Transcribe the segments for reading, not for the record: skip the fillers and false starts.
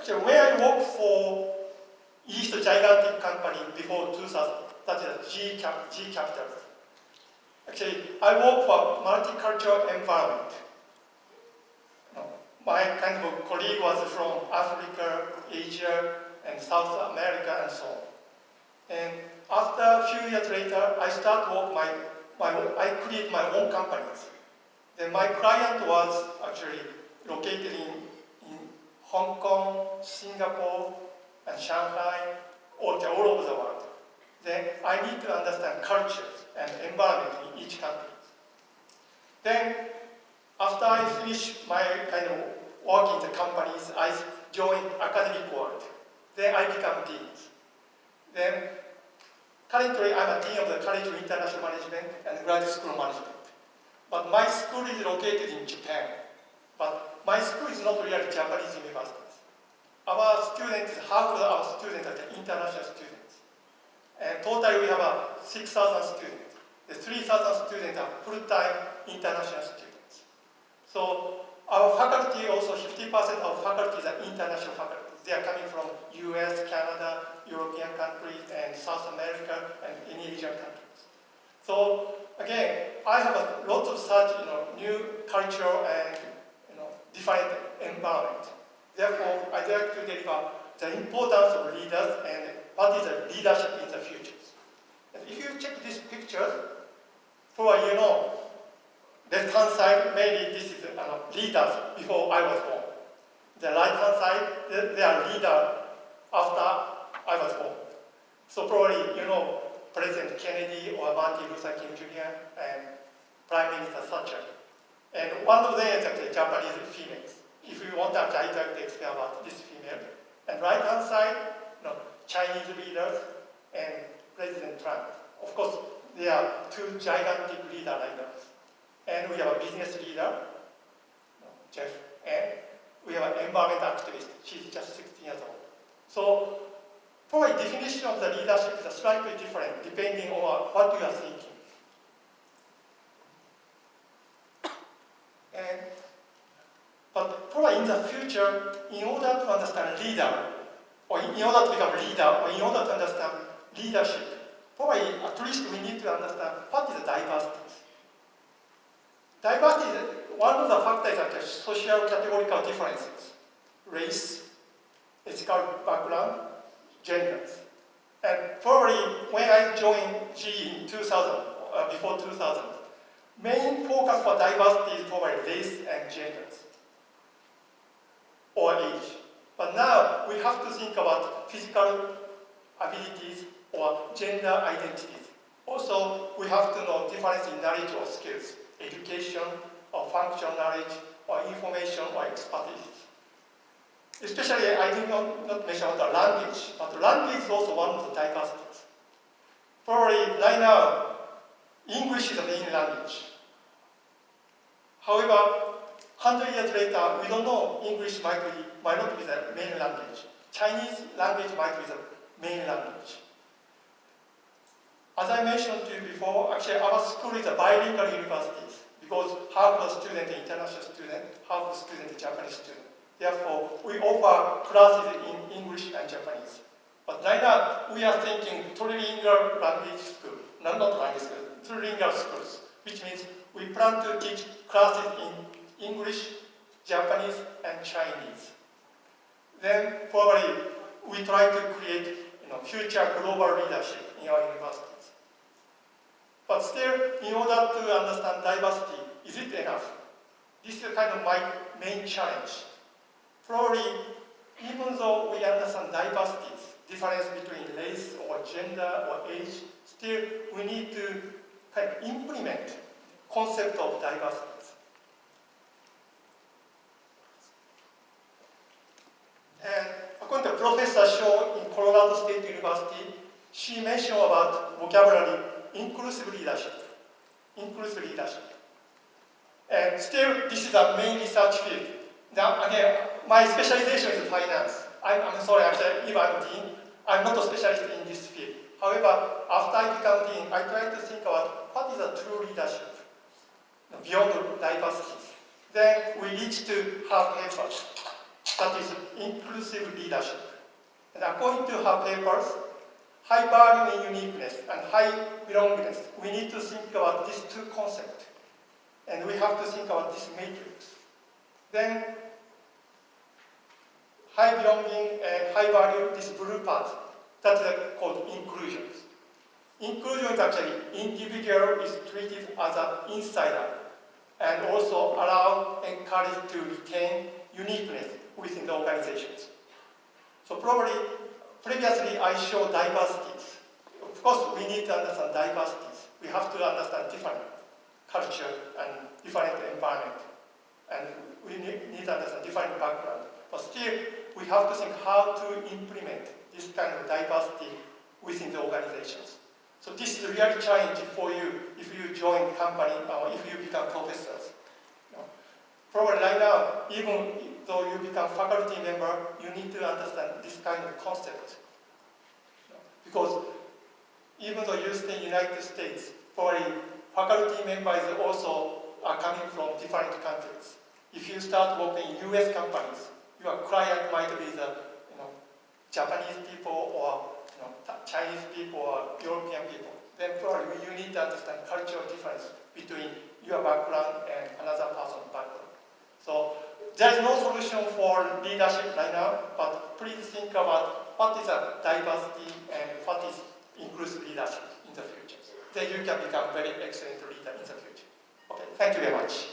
Actually, when I worked for East gigantic company before 2000, that is G Capital. Actually, I work for multicultural environment. My kind of colleague was from Africa, Asia, and South America, and so on. And after a few years later, I start work I create my own companies. Then my client was actually located in Hong Kong, Singapore, and Shanghai, all over the world. Then I need to understand cultures and environment in each country. Then after I finish my kind of work in the companies, I join academic world. Then I become dean. Then currently I'm a dean of the College of International Management and Graduate School of Management. But my school is located in Japan. But my school is not really Japanese universities. Our students, half of our students are international students. And totally we have 6,000 students. The 3,000 students are full-time international students. So our faculty also, 50% of faculties are international faculties. They are coming from US, Canada, European countries, and South America, and any Asian countries. So again, I have a lot of such new cultural and different environment. Therefore, I'd like to deliver the importance of leaders and what is the leadership in the future. And if you check this picture, probably left-hand side, maybe this is leaders before I was born. The right-hand side, they are leaders after I was born. So probably, President Kennedy or Martin Luther King Jr. and Prime Minister Thatcher. And one of them is actually Japanese females. If you want, I'd like to explain about this female. And right-hand side, Chinese leaders and President Trump. Of course, they are two gigantic leaders like us. And we have a business leader, Jeff, and we have an environment activist. She's just 16 years old. So, probably definition of the leadership is slightly different depending on what you are thinking. But probably in the future, in order to understand leader, or in order to become leader, or in order to understand leadership, probably at least we need to understand what is diversity. Diversity, one of the factors are social categorical differences, race, ethical background, genders. And probably when I joined GE in 2000, before 2000, main focus for diversity is probably race and genders, or age. But now we have to think about physical abilities or gender identities. Also, we have to know difference in knowledge or skills, education or functional knowledge or information or expertise. Especially, I did not mention the language, but language is also one of the diversities. Probably right now, English is the main language. However, 100 years later, we don't know English might not be the main language. Chinese language might be the main language. As I mentioned to you before, actually our school is a bilingual university because half of the students are international students, half of the students are Japanese students. Therefore, we offer classes in English and Japanese. But right now, we are thinking trilingual language school, not language school, trilingual schools, which means we plan to teach classes in English, Japanese, and Chinese. Then probably we try to create future global leadership in our universities. But still, in order to understand diversity, is it enough? This is kind of my main challenge. Probably, even though we understand diversity, difference between race or gender or age, still we need to kind of implement concept of diversity. And according to Professor Shaw in Colorado State University, she mentioned about vocabulary, inclusive leadership. Inclusive leadership. And still, this is a main research field. Now, again, my specialization is finance. I'm sorry, actually, if I'm dean, I'm not a specialist in this field. However, after I become dean, I try to think about what is a true leadership beyond diversity. Then we reach to her paper. that is inclusive leadership. And according to her papers, high value and uniqueness and high belongingness, we need to think about these two concepts. And we have to think about this matrix. Then, high belonging and high value, this blue part, that's called inclusions. Inclusion is actually individual is treated as an insider and also allow, encouraged to retain uniqueness within the organizations. So probably, previously I showed diversities. Of course, we need to understand diversities. We have to understand different culture and different environment. And we need to understand different background. But still, we have to think how to implement this kind of diversity within the organizations. So this is really challenging for you if you join company or if you become professors. Probably right now, even though you become faculty member, you need to understand this kind of concept. Because even though you stay in the United States, probably faculty members also are coming from different countries. If you start working in US companies, your client might be the Japanese people or Chinese people or European people. Then probably you need to understand cultural difference between your background and another person's background. So there is no solution for leadership right now, but please think about what is a diversity and what is inclusive leadership in the future. Then you can become very excellent leader in the future. Okay, thank you very much.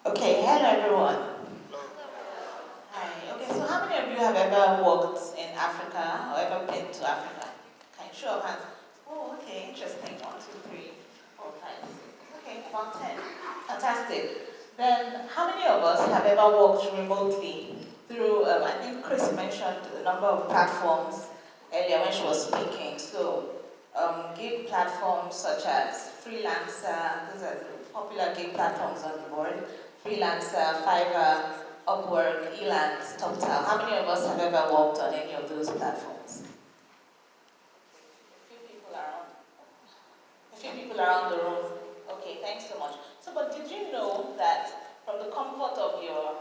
Okay, hello everyone. Hi. Okay, so how many of you have ever worked in Africa or ever been to Africa? Can you show of hands? Oh, okay, interesting. 1, 2, 3, 4, 5, 6. Okay, about 10. Fantastic. Then, how many of us have ever worked remotely through, I think Chris mentioned a number of platforms earlier when she was speaking. So, gig platforms such as Freelancer, those are the popular gig platforms on the board. Freelancer, Fiverr, Upwork, Elance, TopTal. How many of us have ever worked on any of those platforms? A few people around the room. Okay, thanks so much. So, but did you know that from the comfort of your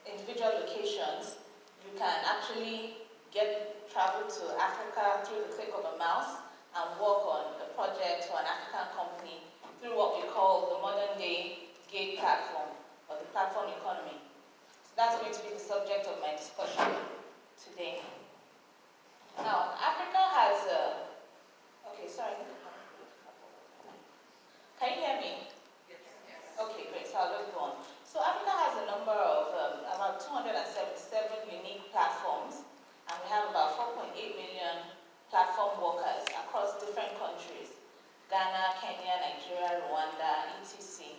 individual locations, you can actually travel to Africa through the click of a mouse and work on a project for an African company through what we call the modern day gig platform or the platform economy. So that's going to be the subject of my discussion today. Now, Africa has okay, sorry. Can you hear me? Yes. Okay, great. So I'll just go on. So Africa has a number of about 277 unique platforms, and we have about 4.8 million platform workers across different countries: Ghana, Kenya, Nigeria, Rwanda, etc.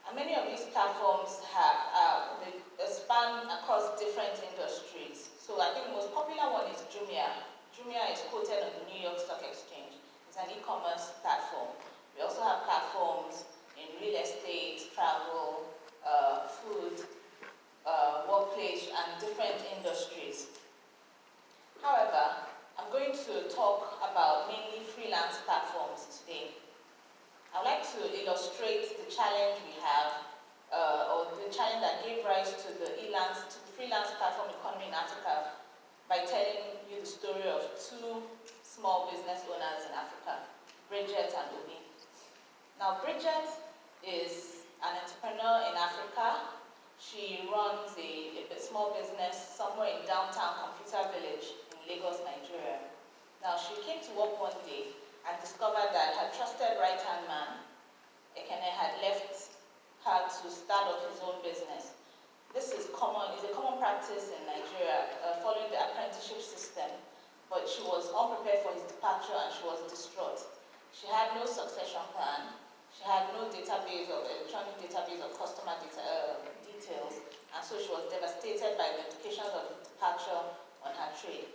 And many of these platforms have they span across different industries. So I think the most popular one is Jumia. Jumia is quoted on the New York Stock Exchange. It's an e-commerce platform. We also have platforms in real estate, travel, food, workplace, and different industries. However, I'm going to talk about mainly freelance platforms today. I'd like to illustrate the challenge we have, or the challenge that gave rise to the freelance platform economy in Africa by telling you the story of two small business owners in Africa, Bridget and Obi. Now, Bridget is an entrepreneur in Africa. She runs a small business somewhere in downtown Computer Village in Lagos, Nigeria. Now, she came to work one day and discovered that her trusted right-hand man, Ekene, had left her to start up his own business. This is a common practice in Nigeria, following the apprenticeship system, but she was unprepared for his departure and she was distraught. She had no succession plan. She had no electronic database of customer details, and so she was devastated by the implications of his departure on her trade.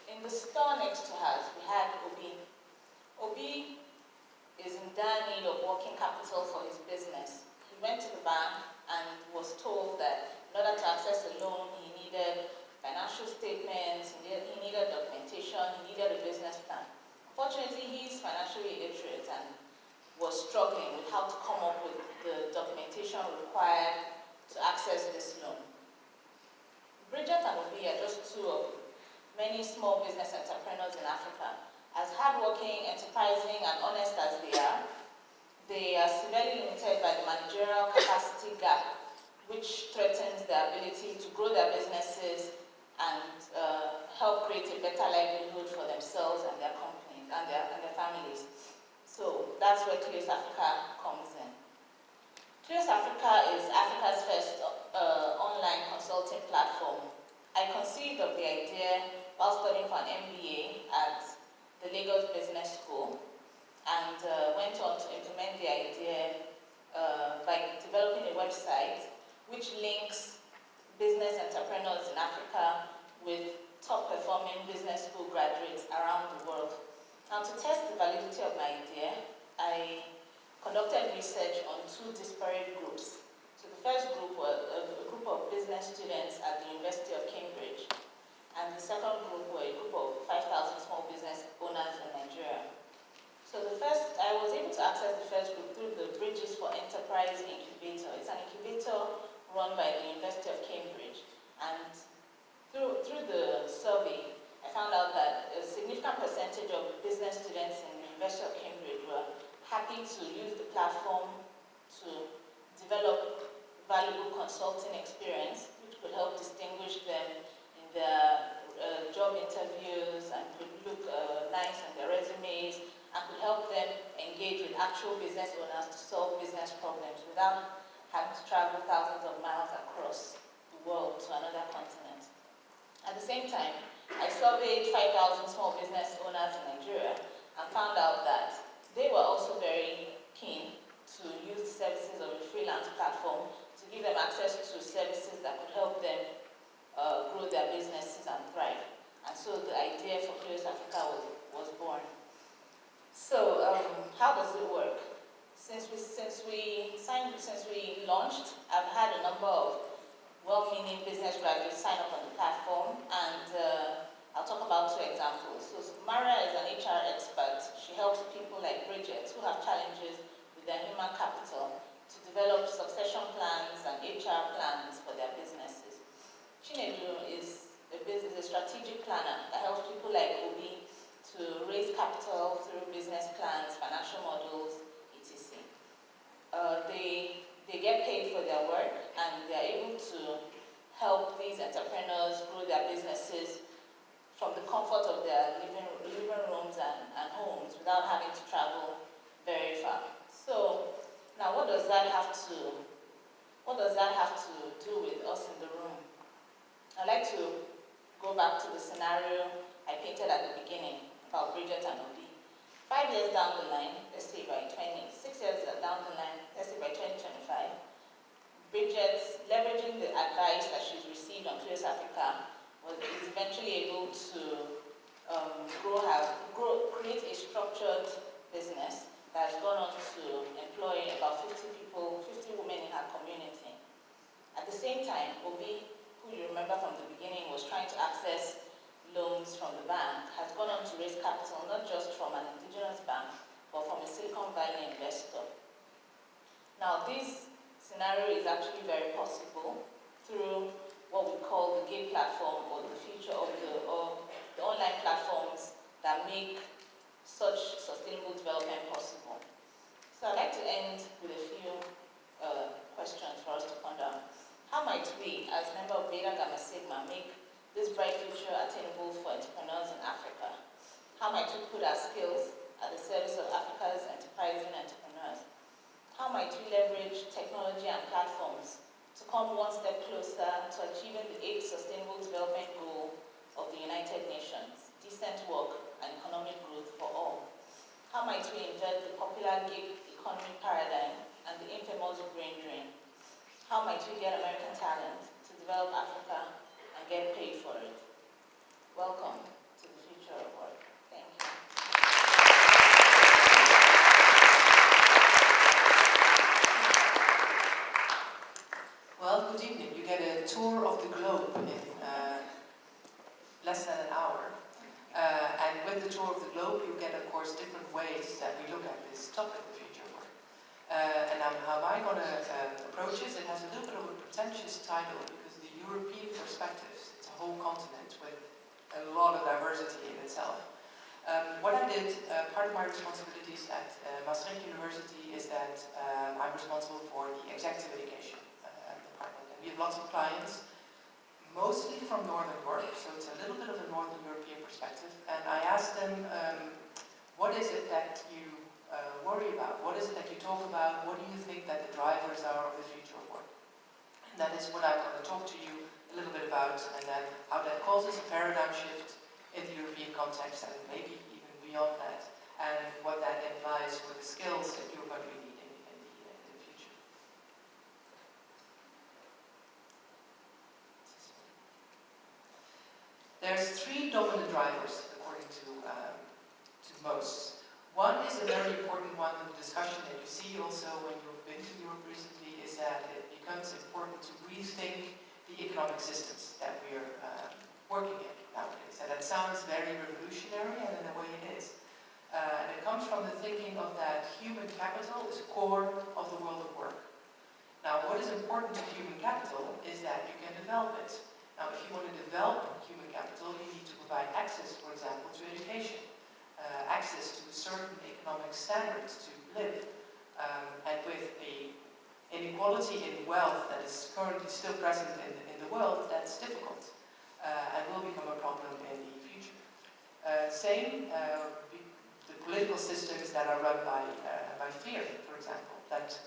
In the store next to her, we had Obi. Obi is in dire need of working capital for his business. He went to the bank and was told that in order to access a loan, he needed financial statements, he needed documentation, he needed a business plan. Fortunately, he's financially illiterate and was struggling with how to come up with the documentation required to access this loan. Bridget and Obi are just two of many small business entrepreneurs in Africa. As hardworking, enterprising, and honest as they are severely limited by the managerial capacity gap, which threatens their ability to grow their businesses and help create a better livelihood for themselves and their companies and their families. So that's where Cleos Africa comes in. Cleos Africa is Africa's first online consulting platform. I conceived of the idea while studying for an MBA at the Lagos Business School and went on to implement the idea by developing a website which links business entrepreneurs in Africa with top-performing business school graduates around the world. Now, to test the validity of my idea, I conducted research on two disparate groups. So the first group was a group of business students at the University of Cambridge, and the second group were a group of 5,000 small business owners in Nigeria. So I was able to access the first group through the Bridges for Enterprise Incubator. It's an incubator run by the University of Cambridge, and through the survey, I found out that a significant percentage of business students in the University of Cambridge were happy to use the platform to develop valuable consulting experience, which could help distinguish them in their job interviews and could look nice on their resumes and could help them engage with actual business owners to solve business problems without having to travel thousands of miles across the world to another continent. At the same time, I surveyed 5,000 small business owners in Nigeria and found out that they were also very keen to use the services of a freelance platform to give them access to services that could help them grow their businesses and thrive. And so the idea for Cleos Africa was born. So how does it work? Since we launched, I've had a number of well-meaning business graduates sign up on the platform, and I'll talk about two examples. So Mariëlle is an HR expert. She helps people like Bridget who have challenges with their human capital to develop succession plans and HR plans for their businesses. Chinedu is a strategic planner that helps people like Obi to raise capital through business plans, financial models, etc. They get paid for their work, and they're able to help these entrepreneurs grow their businesses from the comfort of their living rooms and homes without having to travel very far. So now what does that have to do with us in the room? I'd like to go back to the scenario I painted at the beginning about Bridget and Obi. 5 years down the line, let's say by 6 years down the line, let's say by 2025, Bridget, leveraging the advice that she's received on Cleos Africa, is eventually able to create a structured business that has gone on to employ about 50 women in her community. At the same time, Obi, who you remember from the beginning was trying to access loans from the bank, has gone on to raise capital not just from an indigenous bank, but from a Silicon Valley investor. Now, this scenario is actually very possible through what we call the gig platform, or the future of the online platforms that make such sustainable development possible. So I'd like to end with a few questions for us to ponder. How might we, as member of Beta Gamma Sigma, make this bright future attainable for entrepreneurs in Africa? How might we put our skills at the service of Africa's enterprising entrepreneurs? How might we leverage technology and platforms to come one step closer to achieving the 8th Sustainable Development Goal of the United Nations, decent work and economic growth for all? How might we invert the popular gig economy paradigm and the infamous brain drain? How might we get American talent to develop Africa and get paid for it? Welcome to the future of work. Thank you. Well, good evening. You get a tour of the globe in less than an hour. And with the tour of the globe, you get a topic, the future of work. And how am I going to approach it? It has a little bit of a pretentious title because the European perspectives, it's a whole continent with a lot of diversity in itself. What I did, part of my responsibilities at Maastricht University is that I'm responsible for the executive education department. And we have lots of clients, mostly from Northern Europe, so it's a little bit of a Northern European perspective. And I asked them, what is it that you worry about? What is it that you talk about? What do you think that the drivers are of the future of work? And that is what I'm going to talk to you a little bit about, and then how that causes a paradigm shift in the European context and maybe even beyond that, and what that implies for the skills that you're going to be needing in the future. There's three dominant drivers, according to most. One is a very important one in the discussion that you see also when you've been to Europe recently, is that it becomes important to rethink the economic systems that we're working in nowadays. And that sounds very revolutionary, and in a way it is. And it comes from the thinking of that human capital is core of the world of work. Now, what is important to human capital is that you can develop it. Now, if you want to develop human capital, you need to provide access, for example, to education, access to certain economic standards to live. And with the inequality in wealth that is currently still present in the world, that's difficult. And will become a problem in the future. The political systems that are run by fear, for example, that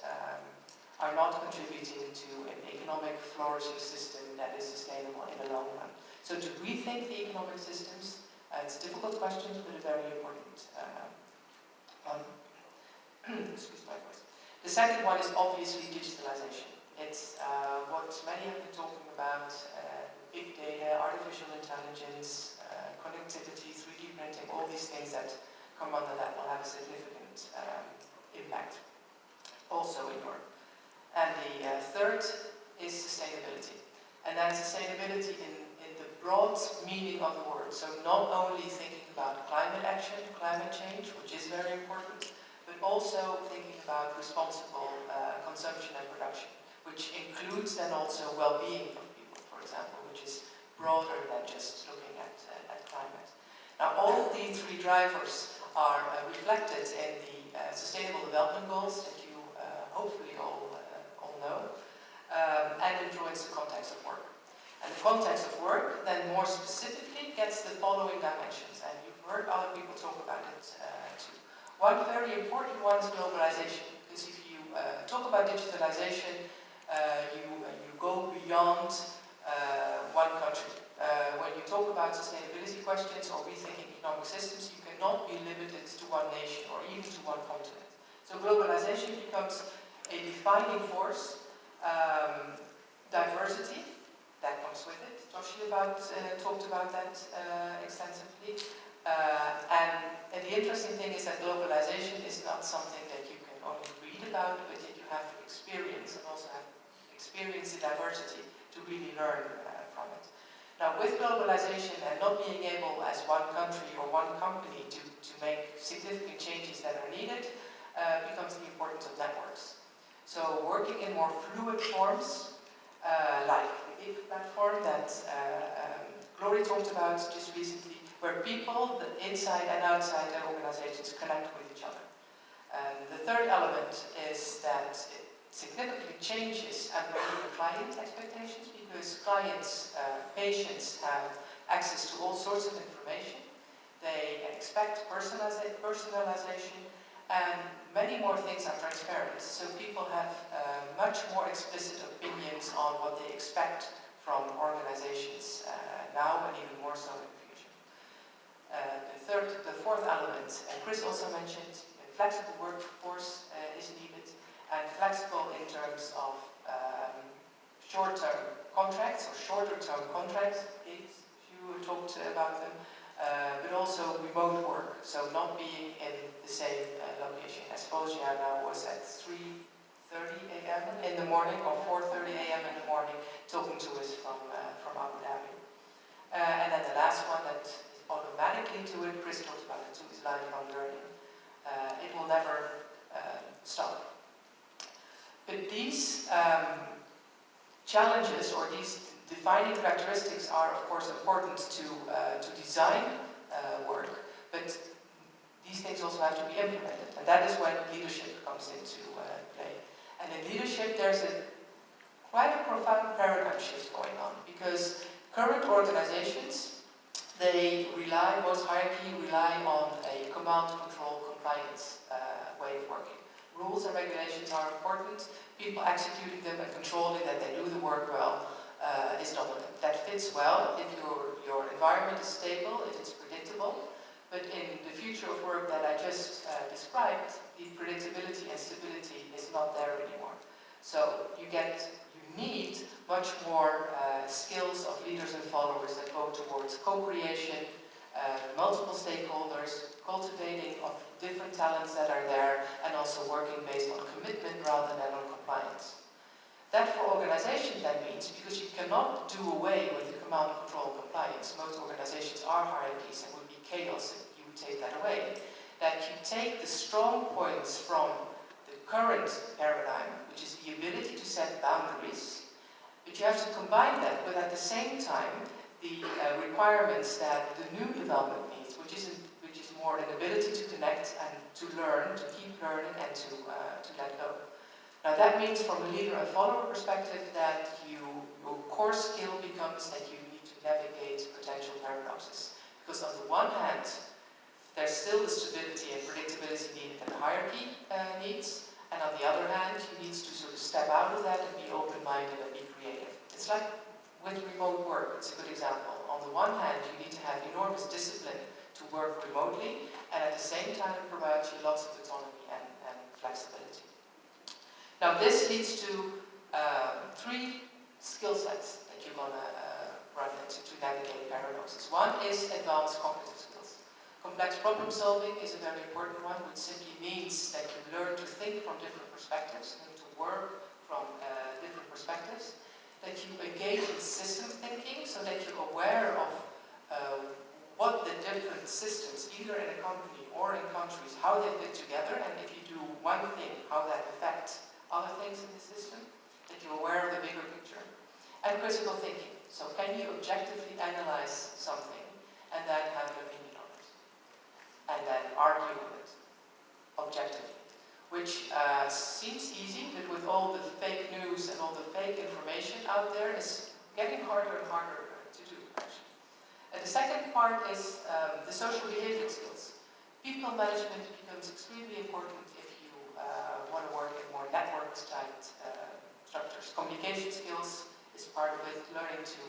are not contributing to an economic flourishing system that is sustainable in the long run. So to rethink the economic systems, it's a difficult question, but a very important one. Excuse my voice. The second one is obviously digitalization. It's what many have been talking about. Big data, artificial intelligence, connectivity, 3D printing, all these things that come under that will have a significant impact also in Europe. And the third is sustainability. And that's sustainability in the broad meaning of the word. So not only thinking about climate action, climate change, which is very important, but also thinking about responsible consumption and production, which includes then also well-being of people, for example, which is broader than just looking at climate. Now, all the three drivers are reflected in the Sustainable Development Goals that you hopefully all know, and influence the context of work. And the context of work then more specifically gets the following dimensions, and you've heard other people talk about it too. One very important one is globalization, because if you talk about digitalization, you go beyond one country. When you talk about sustainability questions or rethinking economic systems, you cannot be limited to one nation or even to one continent. So globalization becomes a defining force. Diversity, that comes with it. Toshi talked about that extensively. And the interesting thing is that globalization is not something that you can only read about, but that you have to experience, and also have to experience the diversity to really learn from it. Now, with globalization and not being able as one country or one company to make significant changes that are needed, becomes the importance of networks. So working in more fluid forms, like the big platform that Glory talked about just recently, where people inside and outside their organizations connect with each other. And the third element is that it significantly changes and the client expectations, because clients, patients have access to all sorts of information. They expect personalization, and many more things are transparent. So people have much more explicit opinions on what they expect from organizations now, and even more so in the future. The fourth element, and Chris also mentioned, flexible workforce is needed, and flexible in terms of short-term contracts or shorter-term contracts, if you talked about them, but also remote work, so not being in the same location. As Fauzia now was at 3:30 a.m. in the morning, or 4:30 a.m. in the morning, talking to us from Abu Dhabi. And then the last one that is automatically to it, Chris talked about it too, is lifelong learning. It will never stop. But these challenges or these defining characteristics are of course important to design work, but these things also have to be implemented, and that is when leadership comes into play. And in leadership there's quite a profound paradigm shift going on, because current organizations, they rely, most hierarchy rely on a command, control, compliance way of working. Rules and regulations are important. People executing them and controlling that they do the work well is dominant. That fits well if your environment is stable, if it's predictable. But in the future of work that I just described, the predictability and stability is not there anymore. So you need much more skills of leaders and followers that go towards co-creation, multiple stakeholders, cultivating of different talents that are there, and also working based on commitment rather than on compliance. That for organizations then means, because you cannot do away with the command, control, compliance, most organizations are hierarchies and would be chaos if you would take that away, that you take the strong points from the current paradigm, which is the ability to set boundaries, but you have to combine that with at the same time the requirements that the new development needs, which is more an ability to connect and to learn, to keep learning and to let go. Now that means from a leader and follower perspective that your core skill becomes that you need to navigate potential paradoxes. Because on the one hand, there's still the stability and predictability needed that the hierarchy needs, and on the other hand, you need to sort of step out of that and be open-minded and be creative. It's like with remote work, it's a good example. On the one hand, you need to have enormous discipline to work remotely, and at the same time it provides you lots of autonomy and flexibility. Now this leads to 3 skill sets that you're going to run into to navigate paradoxes. One is advanced cognitive skills. Complex problem solving is a very important one, which simply means that you learn to think from different perspectives, and to work from different perspectives, that you engage in system thinking so that you're aware of what the different systems, either in a company or in countries, how they fit together, and if you do one thing, how that affects other things in the system, that you're aware of the bigger picture. And critical thinking. So can you objectively analyze something and then have an opinion on it? And then argue with it, objectively. Which seems easy, but with all the fake news and all the fake information out there, is getting harder and harder to do, actually. And the second part is the social behavior skills. People management becomes extremely important if you want to work in more networked type structures. Communication skills is part of it, learning to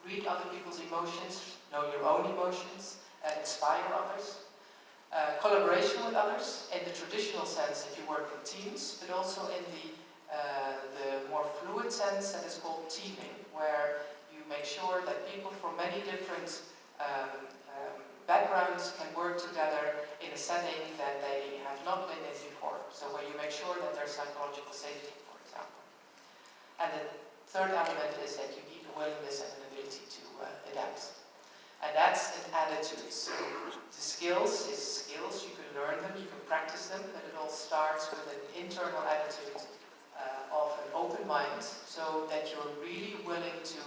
read other people's emotions, know your own emotions, inspire others. Collaboration with others in the traditional sense that you work in teams, but also in the more fluid sense that is called teaming, where you make sure that people from many different backgrounds can work together in a setting that they have not been in before. So where you make sure that there's psychological safety, for example. And the third element is that you need a willingness and an ability to adapt. And that's an attitude. So the skills is skills, you can learn them, you can practice them, but it all starts with an internal attitude of an open mind, so that you're really willing to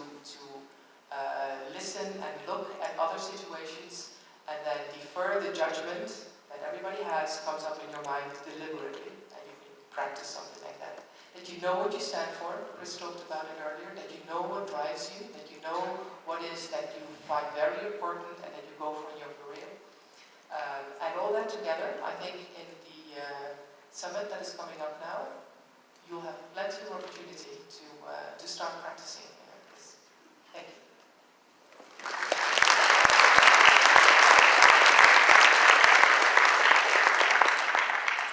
listen and look at other situations, and then defer the judgment that everybody has, comes up in your mind deliberately, and you can practice something like that. That you know what you stand for, Chris talked about it earlier, that you know what drives you, that you know what is that you find very important and that you go for in your career. And all that together, I think in the summit that is coming up now, you'll have plenty of opportunity to start practicing this. Thank you.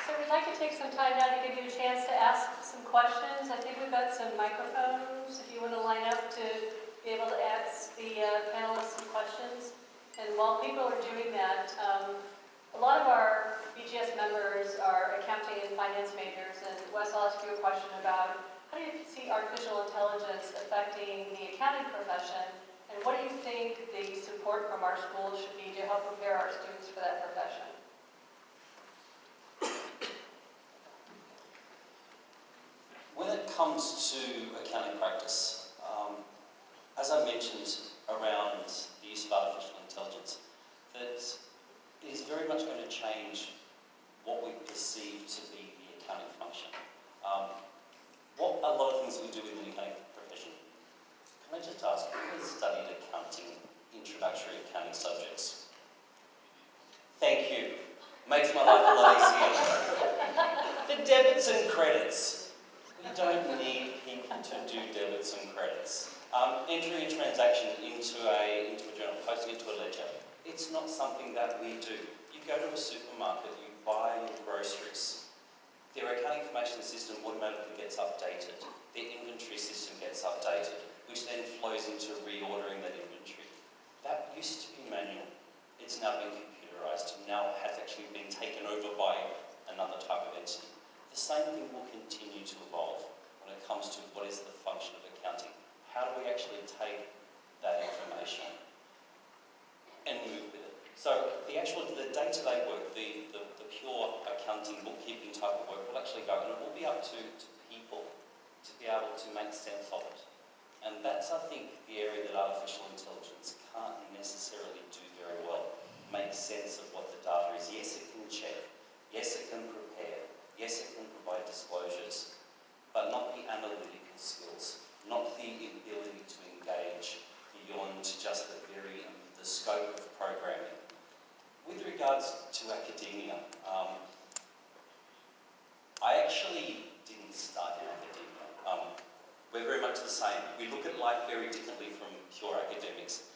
So we'd like to take some time now to give you a chance to ask some questions. I think we've got some microphones if you want to line up to be able to ask the panelists some questions. And while people are doing that, a lot of our BGS members are accounting and finance majors, and Wes, I'll ask you a question about how do you see artificial intelligence affecting the accounting profession, and what do you think the support from our schools should be to help prepare our students for that profession? comes to accounting practice, as I mentioned around the use of artificial intelligence, that it is very much going to change what we perceive to be the accounting function. What a lot of things we do in the accounting profession. Can I just ask, who has studied accounting, introductory accounting subjects? Thank you. Makes my life a lot easier. The debits and credits. We don't need people to do debits and credits. Entering a transaction into a journal, posting it to a ledger. It's not something that we do. You go to a supermarket, you buy your groceries. Their accounting information system automatically gets updated. Their inventory system gets updated, which then flows into reordering that inventory. That used to be manual. It's now been computerized and now has actually been taken over by another type of entity. The same thing will continue to evolve when it comes to what is the function of accounting. How do we actually take that information and move with it? So the day-to-day work, the pure accounting, bookkeeping type of work will actually go, and it will be up to people to be able to make sense of it. And that's, I think, the area that artificial intelligence can't necessarily do very well. Make sense of what the data is. Yes, it can check. Yes, it can prepare. Yes, it can provide disclosures, but not the analytical skills, not the ability to engage beyond just the scope of programming. With regards to academia, I actually didn't start in academia. We're very much the same. We look at life very differently from pure academics.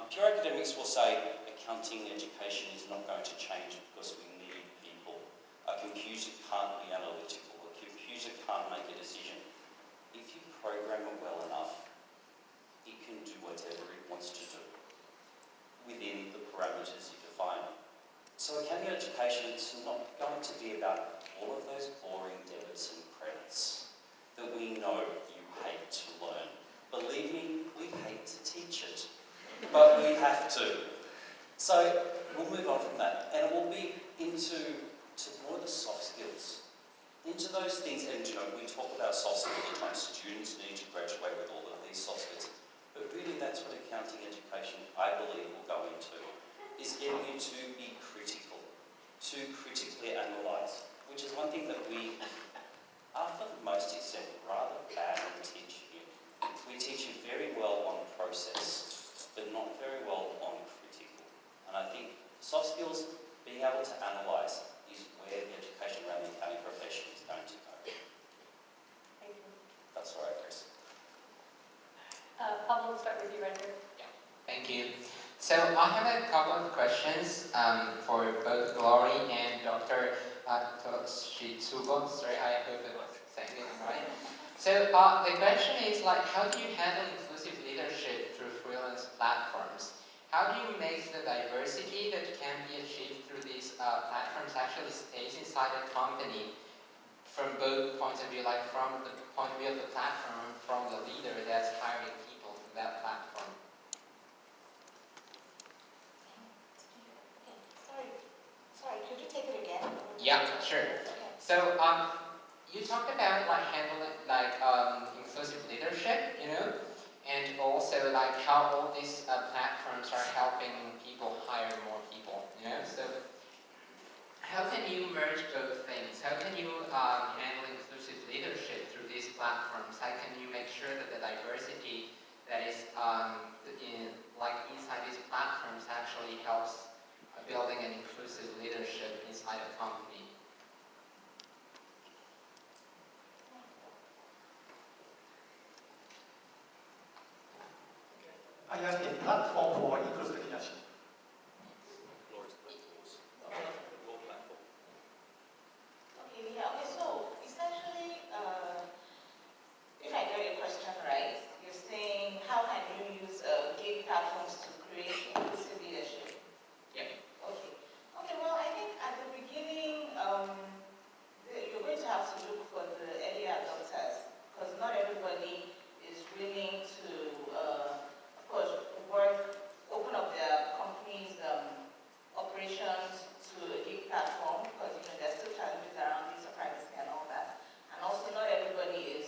Pure academics will say accounting education is not going to change because we need people. A computer can't be analytical. A computer can't make a decision. If you program it well enough, it can do whatever it wants to do within the parameters you define. So accounting education, it's not going to be about all of those boring debits and credits that we know you hate to learn. Believe me, we hate to teach it, but we have to. So we'll move on from that, and it will be into more of the soft skills, into those things. And we talk about soft skills all the time. Students need to graduate with all of these soft skills, but really that's what accounting education, I believe, will go into, is getting you to be critical, to critically analyse, which is one thing that we are, for the most extent, rather bad at teaching you. We teach you very well on process, but not very well on critical. And I think soft skills, being able to analyse, is where the education around the accounting profession is going to go. Thank you. That's all right, Chris. Pablo, we'll start with you right here. Yeah, thank you. So I have a couple of questions for both Glory and Dr. Toshitsugu. Sorry, I hope I was saying it right. So the question is, like, how do you handle inclusive leadership through freelance platforms? How do you make the diversity that can be achieved through these platforms actually stays inside a company from both points of view, like from the point of view of the platform, from the leader that's hiring people from that platform? Sorry, could you take it again? Yeah, sure. Okay. So you talked about like handling like inclusive leadership, and also like how all these platforms are helping people hire more people, So how can you merge both things? How can you handle inclusive leadership through these platforms? How can you make sure that the diversity that is inside these platforms actually helps building an inclusive leadership inside a company? I asked a platform for inclusive leadership. Okay, so essentially, if I get your question right, you're saying how can you use gig platforms to create inclusive leadership? Yeah. Okay, well, I think at the beginning, you're going to have to look for the early adopters, because not everybody is willing to, of course, open up their company's operations to a gig platform, because there's still challenges around data privacy and all that. And also, not everybody is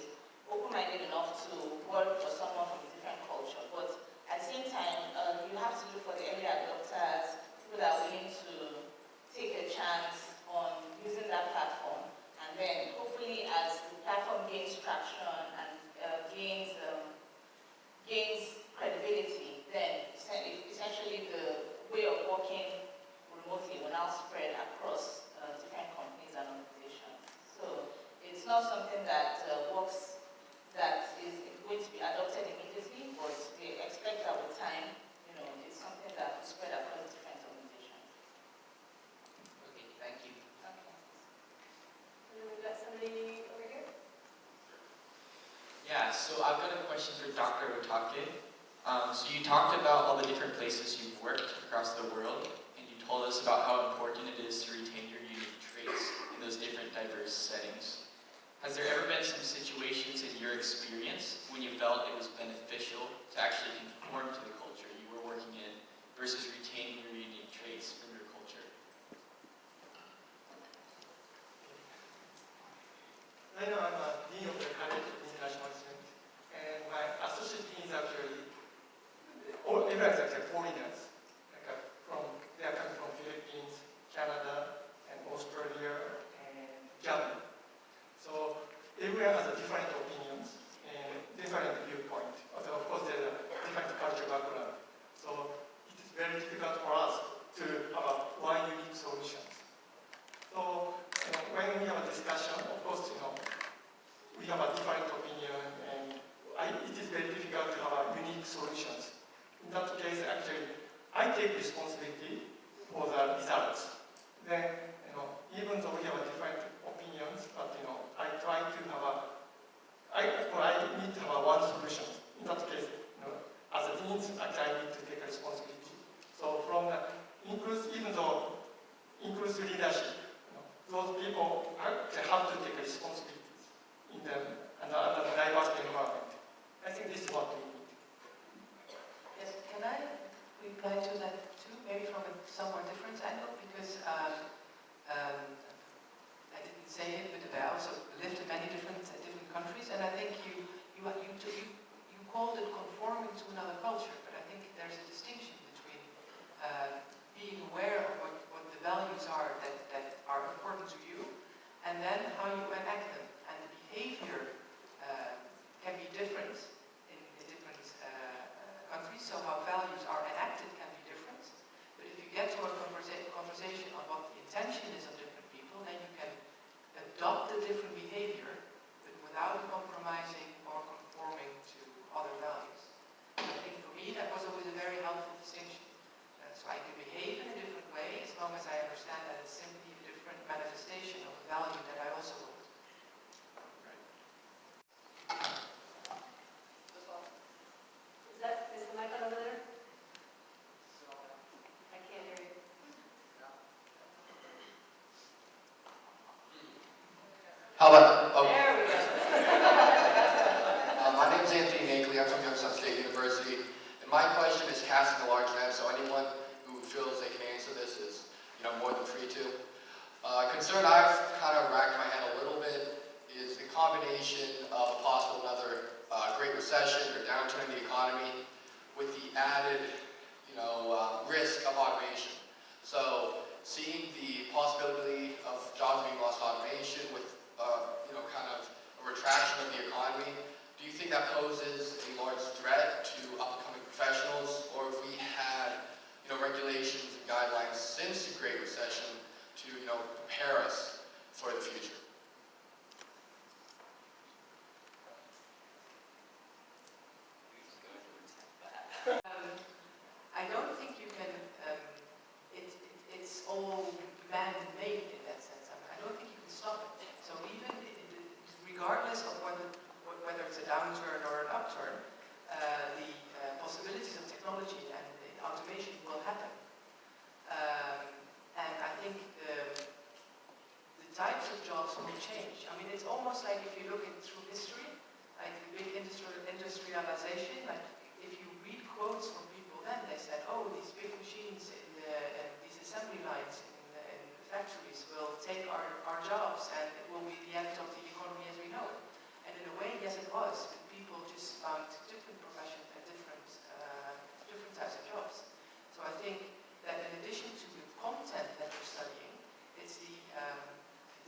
Yeah, so I've got a question for Dr. Otake. So you talked about all the different places you've worked across the world, and you told us about how important it is to retain your unique traits in those different diverse settings. Has there ever been some situations in your experience when you felt it was beneficial to actually conform to the culture you were working in versus retaining your unique traits from your culture? Right now I'm a dean of the college of international students, and my associate dean is actually, everyone's actually foreigners. They are coming from Philippines, Canada, and Australia, and Japan. So everyone has a different opinions and different viewpoint. Also, of course, there's a different cultural background. So it is very difficult for us to have one unique solution. So when we have a discussion, of course, we have a different opinion, and it is very difficult to have a unique solutions. In that case, actually, I take responsibility for the results. Then, even though we have a different opinions, but I try to have I need to have one solution. In that case, as a dean, actually, I need to take responsibility. So from the even though inclusive leadership, those people actually have to take responsibilities in the diverse environment. I think this is what we need. Yes, can I reply to that too, maybe from a somewhat different angle? Because I didn't say it, but I also lived in many different countries, and I think you called it conforming to another culture, but I think there's a distinction between being aware of what the values are that are important to you, and then how you enact them. And the behavior can be different in different countries, so how values are enacted can be different. But if you get to a conversation on what the intention is of different people, then you can adopt a different behavior, but without compromising or conforming to other values. And I think for me that was always a very helpful distinction. So I can behave in a different way as long as I understand that it's simply a different manifestation of a value that I also hold. Is the mic on over there? I can't hear you. How about, There we go. my name is Anthony Nakley, I'm from Youngstown State University, and my question is casting a large net, so anyone who feels they can answer this is, more than free to. Concern I've kind of racked my head a little bit is the combination of a possible another Great Recession or downturn in the economy with the added, risk of automation. So seeing the possibility of jobs being lost to automation with, kind of a retraction of the economy, do you think that poses a large threat to upcoming professionals, or if we had, regulations and guidelines since the Great Recession to, prepare us for the future? I don't think you can, it's all man-made in that sense. I don't think you can stop it. So even regardless of whether it's a downturn or an upturn, the possibilities of technology and automation will happen. And I think the types of jobs will change. I mean, it's almost like if you look through history, like the big industrialization, like if you read quotes from people then, they said, oh, these big machines in these assembly lines in the factories will take our jobs, and it will be the end of the economy as we know it. And in a way, yes, it was. But people just found different professions and different types of jobs. So I think that in addition to the content that you're studying, it's the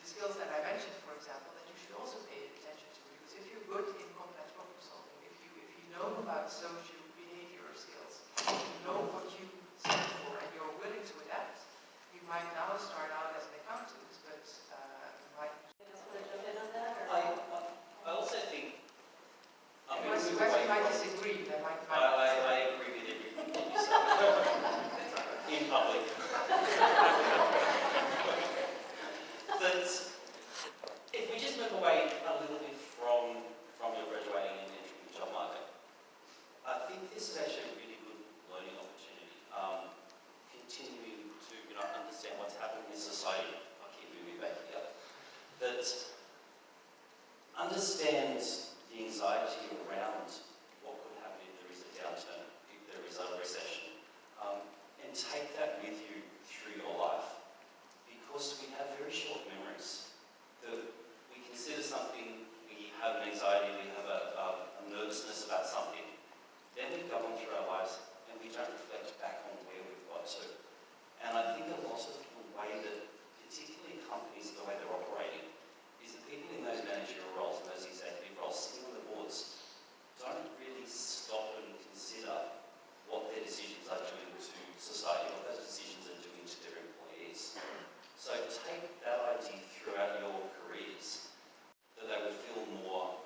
skills that I mentioned, for example, that you should also pay attention to. Because if you're good in complex problem solving, if you know about social behavior skills, if you know what you stand for and you're willing to adapt, you might now start out as an accountant, but you might. I also think. You might disagree. I agree with everything that you said in public. But if we just move away a little bit from your graduating understand the anxiety around what could happen if there is a downturn, if there is a recession, and take that with you through your life. Because we have very short memories. We consider something, we have an anxiety, we have a nervousness about something. Then we go on through our lives and we don't reflect back on where we've got to. And I think a lot of the way that, particularly companies, the way they're operating, is that people in those managerial roles and those executive roles sitting on the boards don't really stop and consider what their decisions are doing to society, what those decisions are doing to their employees. So take that idea throughout your careers, that they would feel more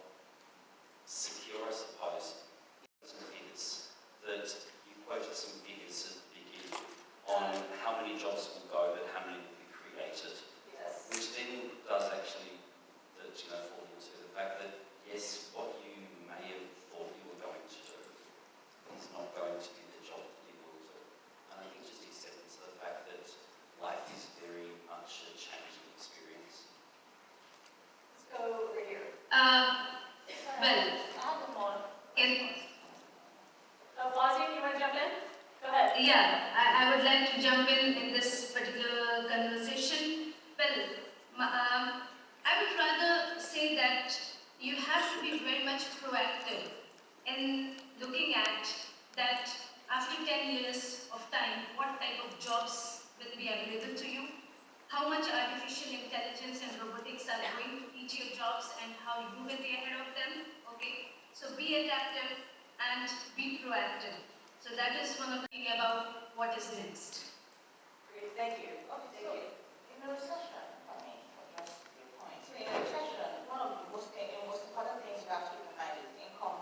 secure, I suppose, in some figures, that you quoted some figures at the beginning on how many jobs will go, but how many will be created, Yes. which then does actually, fall into the fact that, yes, what you may have thought you were going to do is not going to be the job that you will do. And I think just acceptance of the fact that life is very much a changing experience. Let's go over here. I Well, have one more. Fauzia, you want to jump in? Go ahead. Yeah, I would like to jump in this particular conversation. Well, I would rather say that you have to be very much proactive in looking at that after 10 years of time, what type of jobs will be available to you, how much artificial intelligence and robotics are going to each your jobs and how you will be ahead of them, okay? So be adaptive and be proactive. So that is one of the things about what is next. Great, thank you. Okay, so in a recession, I mean, address your point. So in a recession, one of the most important things you have to keep in mind is income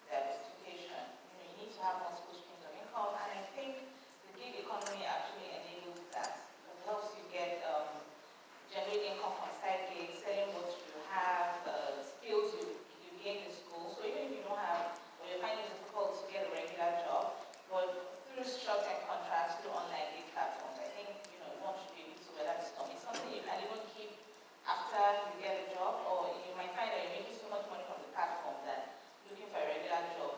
diversification. You need to have multiple streams of income, and I think the gig economy actually enables that. It helps you generate income from side gigs, selling what you have, skills you gained in school. So even if you don't have, or you're finding it difficult to get a regular job, but through short-term contracts, through online gig platforms, I think one should be able to weather the storm. It's something you can even keep after you get a job, or you might find that you're making so much money from the platform that looking for a regular job,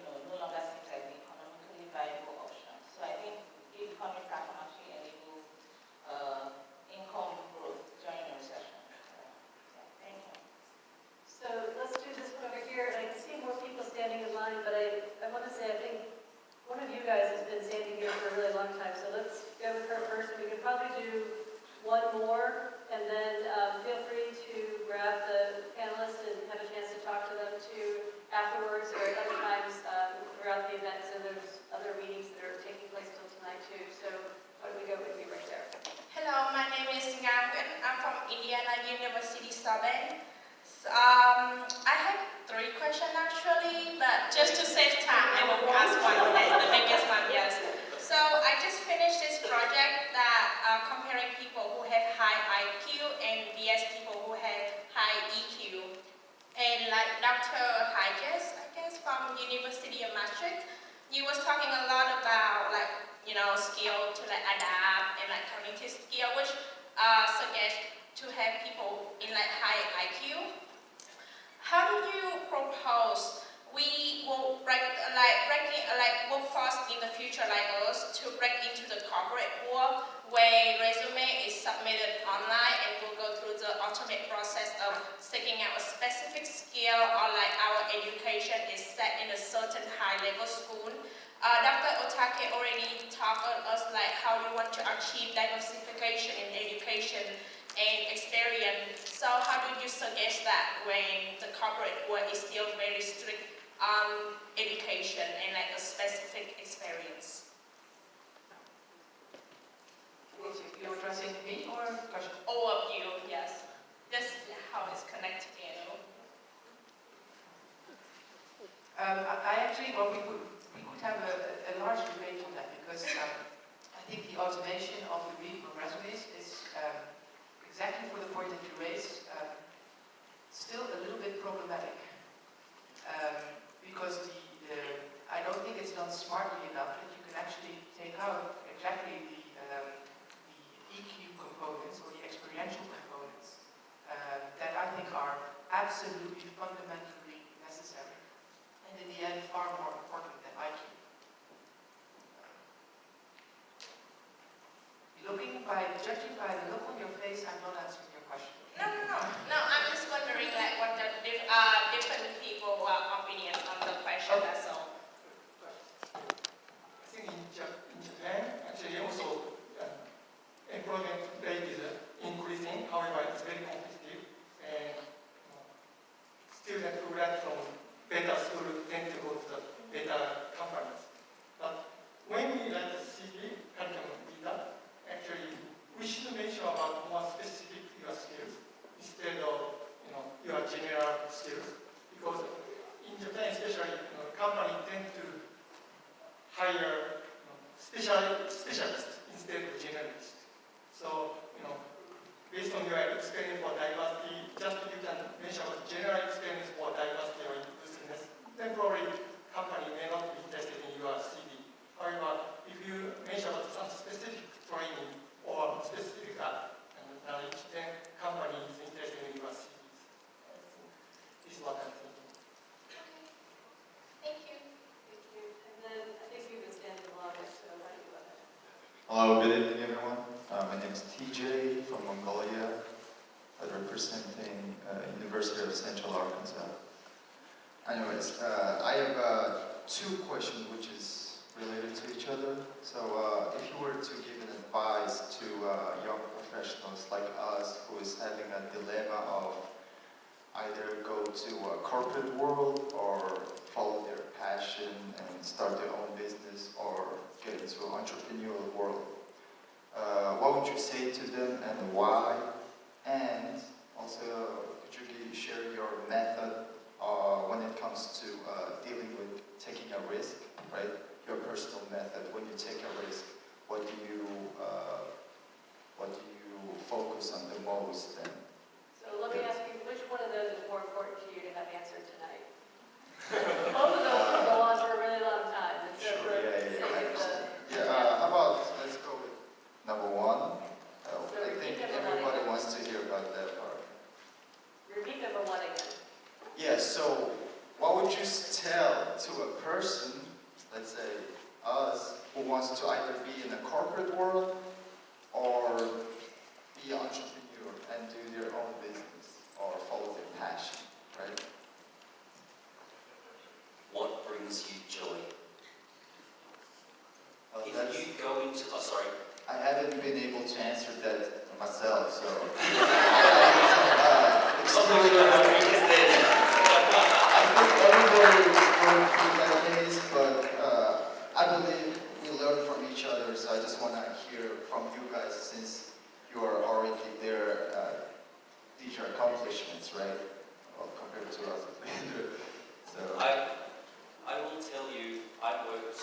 no longer seems like the economically viable option. So I think gig economy platform actually enables income growth during a recession. Thank you. So let's do this one over here. I can see more people standing in line, but I want to say I think one of you guys has been standing here for a really long time, so let's go with her first. We could probably do one more, and then feel free to grab the panelists and have a chance to talk to them too afterwards or at other times throughout the event. So there's other meetings that are taking place till tonight too. So why don't we go with you right there? Hello, my name is Ngangan. I'm from Enyinnaya University, Jabeen. I have 3 questions actually, but just to save time, I will ask one, the biggest one, yes. So I just finished this project that comparing people who have high IQ and vs people who have high EQ. And like Dr. Heijltjes, I guess, from University of Maastricht, he was talking a lot about skill to adapt and cognitive skill, which suggests to have people in high IQ. How do you propose we will workforce in the future like us to break into the corporate world where resume is submitted online and we'll go through the automated process of seeking out a specific skill or our education is set in a certain high-level school. Dr. Otake already talked to us how you want to achieve diversification in education and experience. So how do you suggest that when the corporate world is still very strict on education and a specific experience? You're addressing me or question? All of you, yes. Just how it's connected, I actually, we could have a large debate on that because I think the automation of the reading of resumes is exactly for the point that you raised, still a little bit problematic. Because I don't think it's done smartly enough that you can actually take out exactly the EQ components or the experiential components that I think are absolutely Anyways, I have two questions which is related to each other. So if you were to give an advice to young professionals like us who is having a dilemma of either go to a corporate world or follow their passion and start their own business or get into an entrepreneurial world, what would you say to them and why? And also, could you share your method when it comes to dealing with taking a risk, right? Your personal method when you take a risk. What do you focus on the most? And So let me ask you, which one of those is more important to you to have answered tonight? Both of those will go on for a really long time. And so sure, for the sake of the- how about let's go with number one. So I think repeat number everybody one again. wants to hear about that part. Repeat number one again. Yeah, so what would you tell to a person, let's say us, who wants to either be in a corporate world or be an entrepreneur and do their own business or follow their passion, right? What brings you joy? Well, If you go into, I haven't been able to answer that myself, so. I think everybody is going through that phase, but I believe we learn from each other, so I just want to hear from you guys since you are already there. These are accomplishments, right? Well, compared to us. So. I will tell you, I worked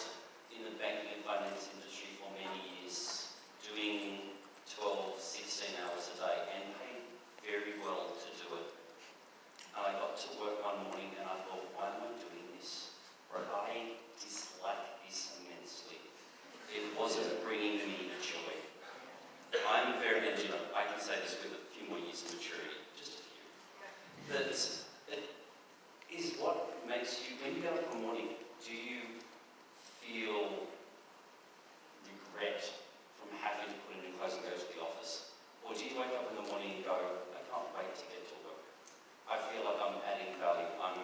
in the banking and finance industry for many years, doing 12, 16 hours a day and paid very well to do it. And I got to work one morning and I thought, why am I doing this? Right. I dislike this immensely. It wasn't bringing me the joy. I'm very, and I can say this with a few more years of maturity, just a few. That it is what makes you, when you get up in the morning, do you feel regret from having to put in your clothes and go to the office? Or do you wake up in the morning and go, I can't wait to get to work. I feel like I'm adding value. I'm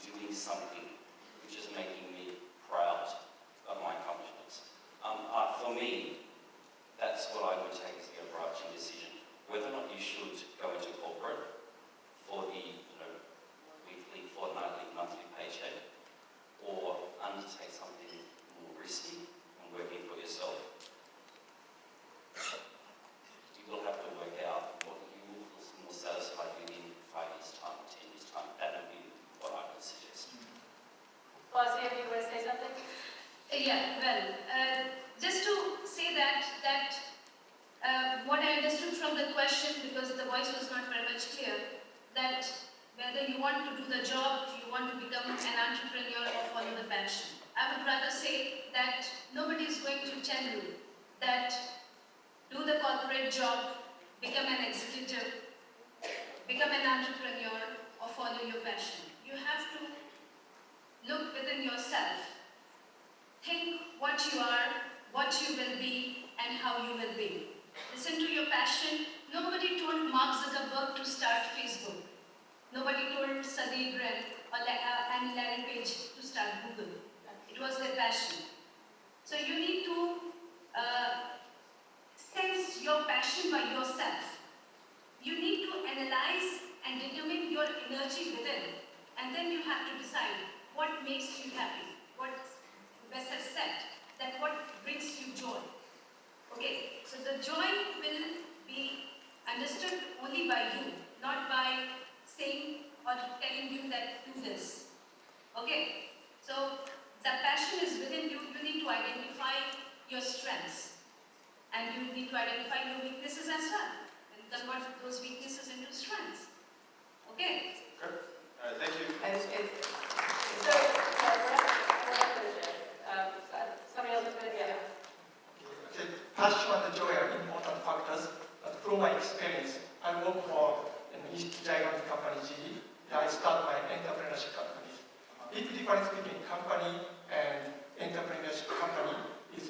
doing something which is making me proud of my accomplishments. For me, that's what I would take as the overarching decision. Whether or not you should go into corporate for the weekly, fortnightly, monthly paycheck, or undertake something more risky and working for yourself. You will have to work out what you will feel more satisfied with in 5 years' time, 10 years' time. That would be what I would suggest. Fauzia, do you want to say something? Yeah, well, just to say that what I understood from the question, because the voice was not very much clear, that whether you want to do the job, you want to become an entrepreneur or follow the passion. I would rather say that nobody is going to tell you that do the corporate job, become an executive, become an entrepreneur, or follow your passion. You have to look within yourself. Think what you are, what you will be, and how you will be. Listen to your passion. Nobody told Mark Zuckerberg to start Facebook. Nobody told Sergey Brin and Larry Page to start Google. It was their passion. So you need to sense your passion by yourself. You need to analyze and determine your energy within. And then you have to decide what makes you happy. What Wes has said, that what brings you joy. Okay, so the joy will be understood only by you, not by saying or telling you that do this. Okay, so the passion is within you. You need to identify your strengths and you need to identify your weaknesses as well and convert those weaknesses into strengths. Okay? Good. Thank you. And So, we're not finished yet. Somebody else is going to get it. Okay, passion and joy are important factors. But from my experience, I work for an East Giant company, GE. I start my entrepreneurship company. Big difference between company and entrepreneurship company is,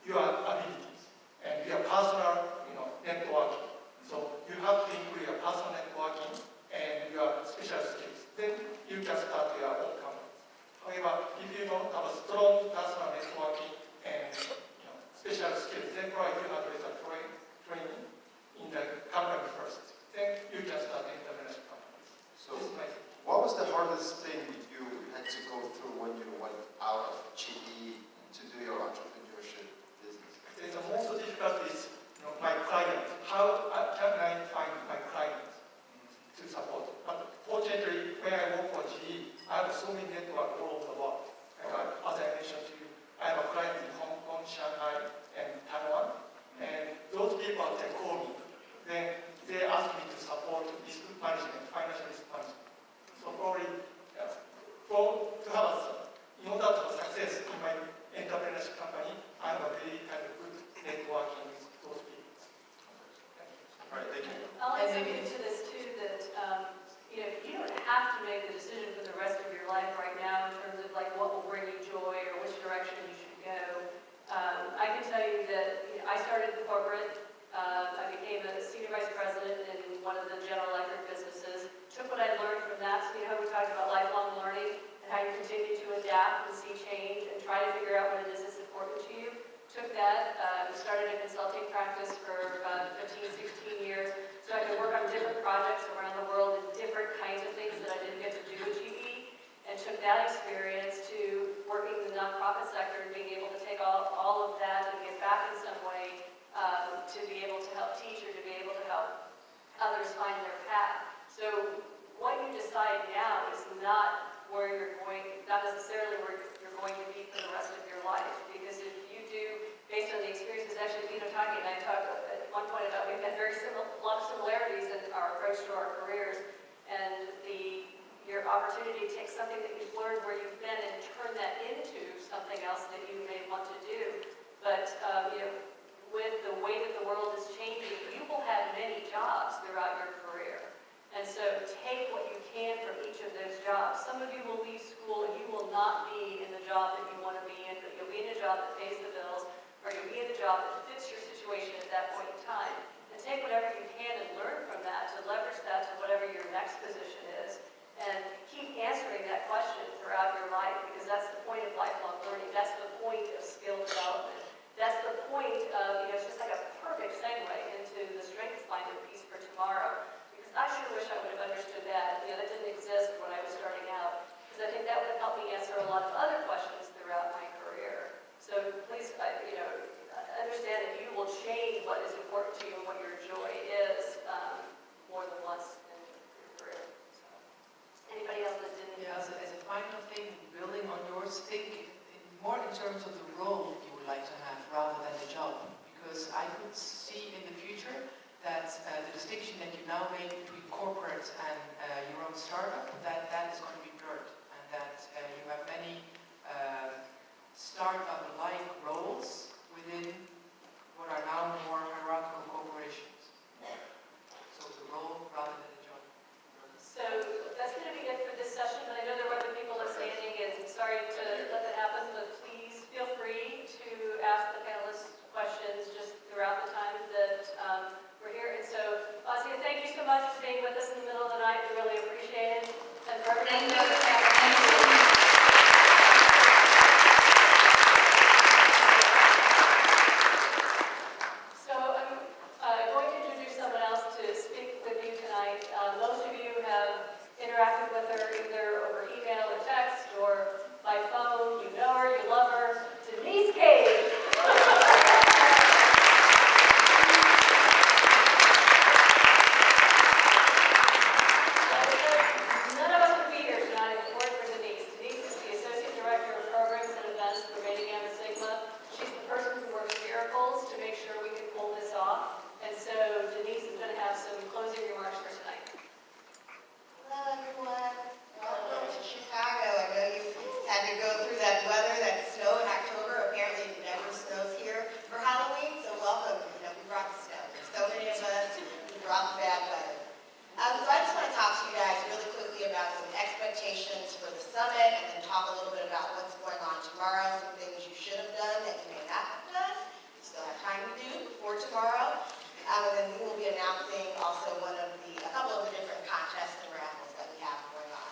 your abilities and your personal, networking. So you have to improve your personal networking and your special skills. Then you can start your I have so many networks all over the world. Like, as I mentioned to you, I have a client in Hong Kong, Shanghai, and Taiwan. And those people, they call me. Then they ask me to support risk management, financial risk management. So probably, to have in order to have success in my entrepreneurship company, I have a very kind of good networking with those people. All right, thank you. I'll add something to this too, that you don't have to make the decision for the rest of your life right now in terms of like what will bring you joy or which direction you should go. I can tell you that I started in corporate. I became a senior vice president in one of the General Electric businesses. Took what I learned from that. So we talked about lifelong learning and how you continue to adapt and see change and try to figure out what it is that's important to you. Took that, started a consulting practice for about 15, 16 years. So I could work on different projects around the world and different kinds of things that I didn't get to do at GE. And took that experience to working in the nonprofit sector and being able to take all of that and get back in some way to be able to help teach or to be able to help others find their path. So what you decide now is not where you're going, not necessarily where you're going to be for the rest of your life. Because if you do, based on the experiences, actually, Otake and I talked at one point about we've had a lot of similarities in our approach to our careers, and your opportunity to take something that you've learned where you've been and turn that into something else that you may want to do. But with the way that the world is changing, you will have many jobs throughout your career. And so take what you can from each of those jobs. Some of you will leave school and you will not be in the job that you want to be in, but you'll be in a job that pays the bills, or you'll be in a job that fits your situation at that point in time. And take whatever you can and learn from that to leverage that to whatever your next position is. And keep answering that question throughout your life, because that's the point of lifelong learning. That's the point of skill development. That's the point of, it's just like a perfect segue into the Strengths Finder piece for tomorrow. Because I sure wish I would have understood that. That didn't exist when I was starting out. Because I think that would have helped me answer a lot of other questions throughout my career. So please, understand that you will change what is important to you and what your joy is more than once in your career. So, anybody else that didn't? Yeah, as a final thing, building on yours, think more in terms of the role you would like to have rather than the job. Because I could see in the future that the distinction that you now make between corporate and your own startup, that is going to be blurred. And that you have many startup-like roles within what are now more hierarchical corporations. So the role rather than the job. So that's going to be it for this session, but I know there were other people that are standing, and sorry to let that happen, but please feel free to ask the panelists questions just throughout the time that we're here. And so, Fauzia, thank you so much for being with us in the middle of the night. We really appreciate it. And for everybody So I'm going to introduce someone else to speak with you tonight. Most of you have interacted with her either over email or text or by phone. You know her, you love her. Denise Cage. None of us would be here tonight if it weren't for Denise. Denise is the Associate Director of Programs and Events for Beta Gamma Sigma. She's the person who works miracles to make sure we can pull this off. And so Denise is going to have some closing remarks for tonight. Hello everyone, welcome to Chicago. I know you had to go through that weather, that snow in October. Apparently it never snows here for Halloween, so welcome. We brought the snow. So many of us, we brought the bad weather. So I just want to talk to you guys really quickly about some expectations for the summit, and then talk a little bit about what's going on tomorrow, some things you should have done that you may not have done, you still have time to do before tomorrow. And then we will be announcing also a couple of the different contests and raffles that we have going on.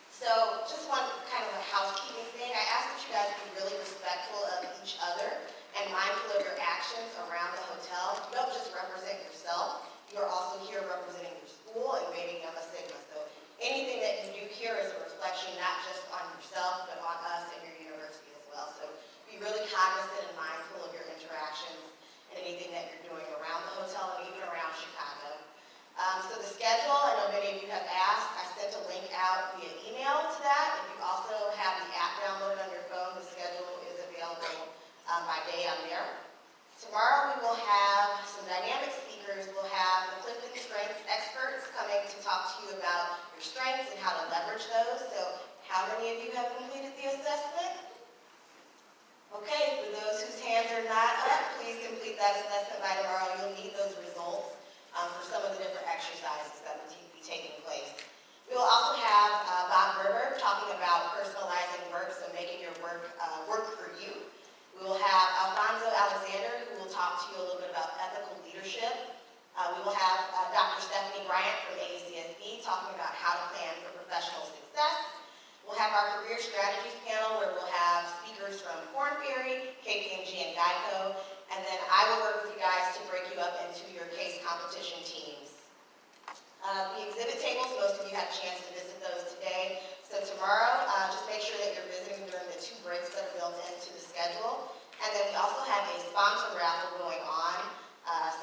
So just one kind of a housekeeping thing. I ask that you guys be really respectful of each other and mindful of your actions around the hotel. You don't just represent yourself. You are also here representing your school and Beta Gamma Sigma. So anything that you do here is a reflection not just on yourself, but on us and your university as well. So be really cognizant and mindful of your interactions and anything that you're doing around the hotel and even around Chicago. So the schedule, I know many of you have asked, I sent a link out via email to that. career strategies panel where we'll have speakers from Korn Ferry, KPMG, and GEICO. And then I will work with you guys to break you up into your case competition teams. The exhibit tables, most of you had a chance to visit those today. So tomorrow, just make sure that you're visiting during the 2 breaks that are built into the schedule. And then we also have a sponsor raffle going on.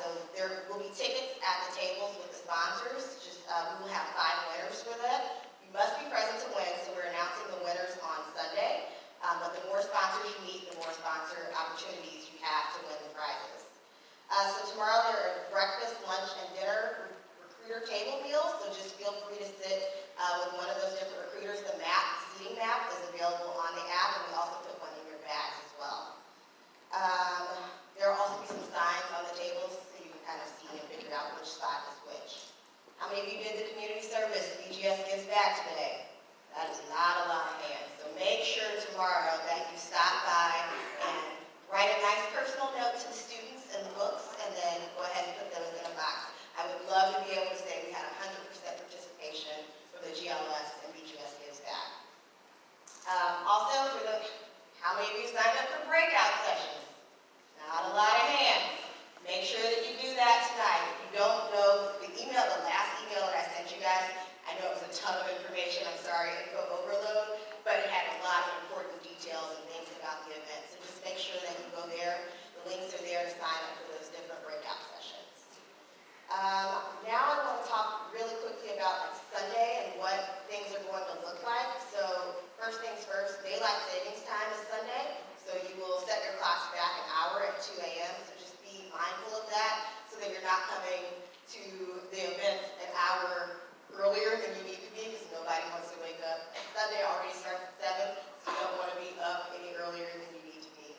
So there will be tickets at the tables with the sponsors. We will have 5 winners for that. You must be present to win, so we're announcing the winners on Sunday. But the more sponsors you meet, the more sponsor opportunities you have to win the prizes. So tomorrow there are breakfast, lunch, and dinner recruiter table meals. So just feel free to sit with one of those different recruiters. The seating map is available on the app, and we also put one in your bags as well. There will also be some signs on the tables so you can kind of see and figure out which spot is which. How many of you did the community service BGS Gives Back today? That is not a lot of hands. So make sure tomorrow that you stop by and write a nice personal note to the students and the books, and then go ahead and put those in a box. I would love to be able to say we had 100% participation from the GLS and BGS Gives Back. Also, how many of you signed up for breakout sessions? Not a lot of hands. Make sure that you do that tonight. If you don't know the last email that I sent you guys, I know it was a ton of information. I'm sorry, info overload, but it had a lot of important details and things about the event. So just make sure that you go there. The links are there to sign up for those different breakout sessions. Now I want to talk really quickly about Sunday and what things are going to look like. So first things first, daylight savings time is Sunday. So you will set your clocks back an hour at 2 a.m. So just be mindful of that so that you're not coming to the event an hour earlier than you need to be, because nobody wants to wake up. Sunday already starts at 7, so you don't want to be up any earlier than you need to be.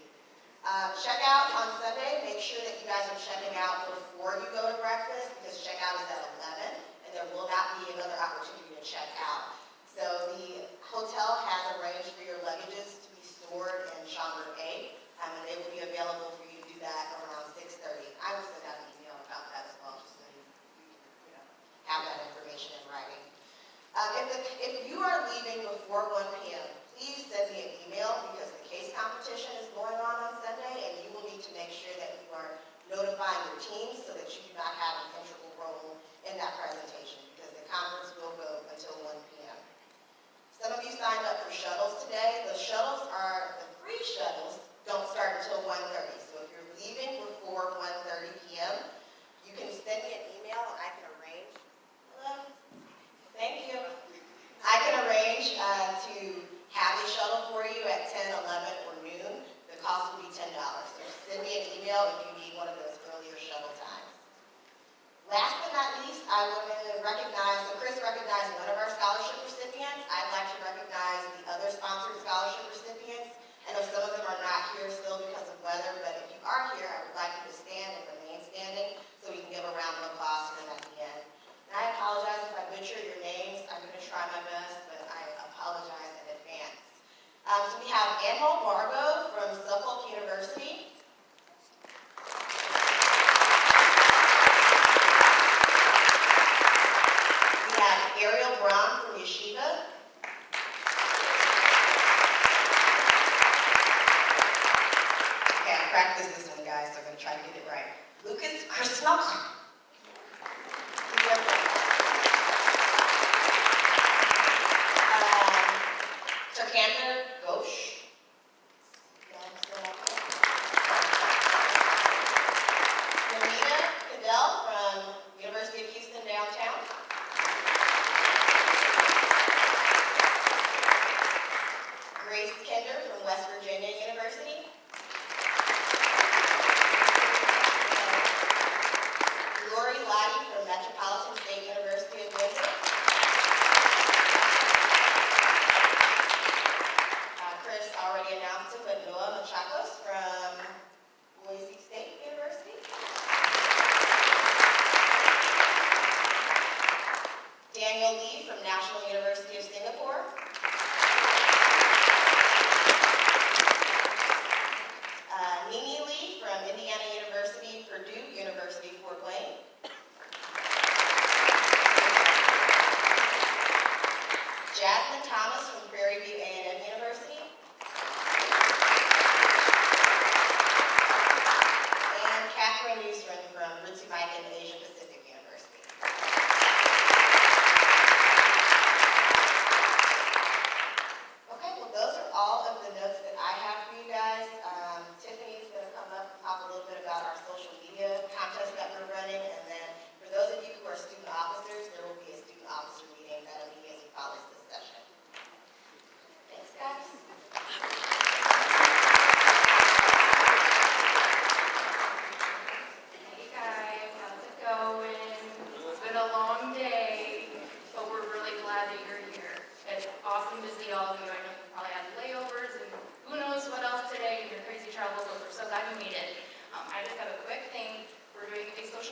Checkout on Sunday, make sure that you guys are checking out before you go to breakfast, because checkout is at 11, and there will not be another opportunity to check out. So the hotel has arranged for your luggages to be stored in Schaumburg A, and they will be available for you to do that around 6:30. I will send out an email about that as well, just so you have that information in writing. If you are leaving before 1 p.m., please send me an email, because the case competition is going on Sunday, and you will need to make sure that you are notifying your teams so that you do not have an integral role in that presentation, because the conference will go until 1 p.m. Some of you signed up for shuttles today. The shuttles the free shuttles don't start until 1:30. So if you're leaving before 1:30 p.m., you can send me an email and I can arrange. Hello? Thank you. I can arrange to have a shuttle for you at 10, 11, or noon. The cost will be $10. So send me an email if you need one of those earlier shuttle times. Last but not least, I want to recognize, so Chris recognized one of our scholarship recipients. I'd like to recognize the other sponsored scholarship recipients. I know some of them are not here still because of weather, but if you are here, I would like you to stand and remain standing so we can give a round of applause to them at the end. And I apologize if I butcher your names. I'm going to try my best, but I apologize in advance. So we have Anmol Margot from Suffolk University. We have Ariel Brown from Yeshiva. Okay, I practiced this one, guys, so I'm going to try to get it right. Lucas Krishnok. Turkander Ghosh. Renita Cadell from University of Houston downtown. Grace Kinder from West Virginia University. Lori Lottie from Metropolitan State University of Windsor. Chris already announced it, but Noah Machakos from Boise State University. Daniel Lee from National University of Singapore.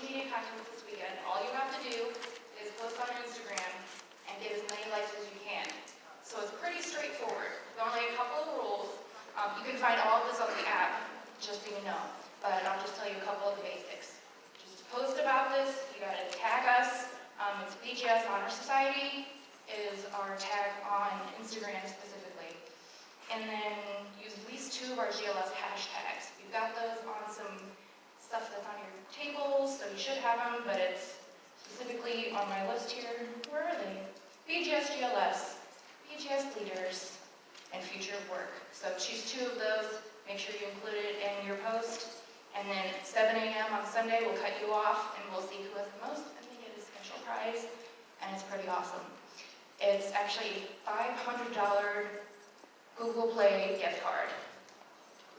social media content this weekend. All you have to do is post on Instagram and get as many likes as you can. So it's pretty straightforward. There are only a couple of rules. You can find all of this on the app, just so you know. But I'll just tell you a couple of the basics. Just post about this. You gotta tag us. It's BGS Honor Society is our tag on Instagram specifically. And then use at least 2 of our GLS hashtags. We've got those on some stuff that's on your tables, so you should have them, but it's specifically on my list here. Where are they? BGS GLS, BGS leaders, and future of work. So choose 2 of those, make sure you include it in your post, and then at 7 a.m. on Sunday, we'll cut you off, and we'll see who has the most, and they get a special prize, and it's pretty awesome. It's actually $500 Google Play gift card,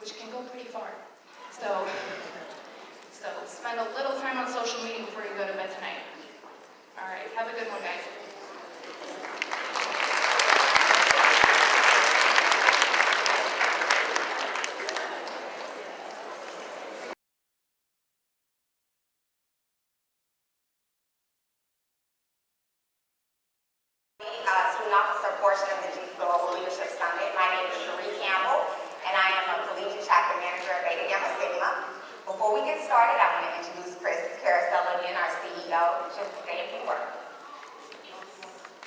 which can go pretty far. So spend a little time on social media before you go to bed tonight. All right, have a good one, guys. Student Officer portion of the Global Leadership Summit. My name is Campbell, and I am a collegiate chapter manager at Beta Gamma Sigma. Before we get started, I want to introduce Carosella again, our CEO, just to say a few words.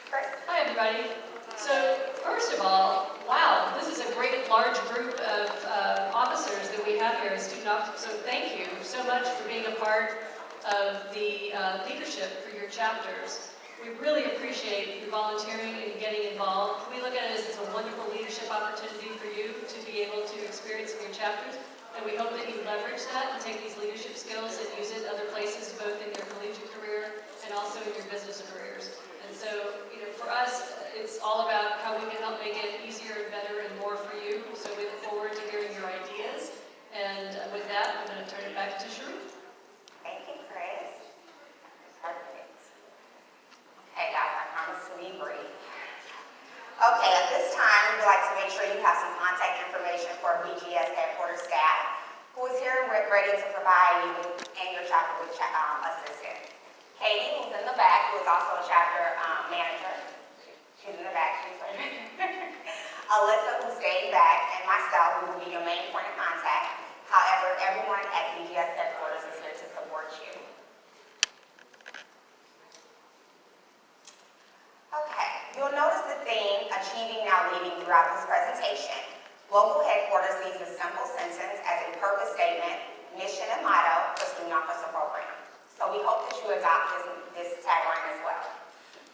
Chris. Hi, everybody. So, first of all, wow, this is a great large group of officers that we have here as student officers. So thank you so much for being a part of the leadership for your chapters. We really appreciate your volunteering and getting involved. We look at it as a wonderful leadership opportunity for you to be able to experience in your chapters. And we hope that you leverage that and take these leadership skills and use it other places, both in your collegiate career and also in your business careers. And so, for us, it's all about how we can help make it easier and better and more for you. So we look forward to hearing your ideas. And with that, I'm going to turn it back to Cherie. Thank you, Chris. Perfect. Okay, guys, I promise to be brief. Okay, at this time, we'd like to make sure you have some contact information for BGS headquarters staff, who is here and ready to provide you and your chapter with assistance. Katie, who's in the back, who is also a chapter manager. She's in the back, she's right there. Alyssa, who stayed back, and myself, who will be your main point of contact. However, everyone at BGS headquarters is here to support you. Okay, you'll notice the theme, Achieving Now Leading, throughout this presentation. Global headquarters sees a simple sentence as a purpose statement, mission, and motto for Student Officer Program. So we hope that you adopt this tagline as well.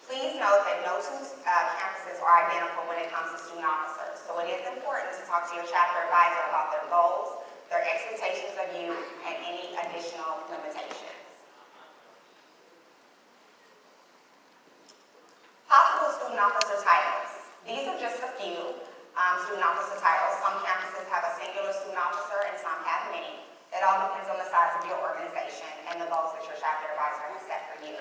Please note that no 2 campuses are identical when it comes to student officers, so it is important to talk to your chapter advisor about their goals, their expectations of you, and any additional limitations. Possible student officer titles. These are just a few student officer titles. Some campuses have a singular student officer and some have many. It all depends on the size of your organization and the goals that your chapter advisor has set for you.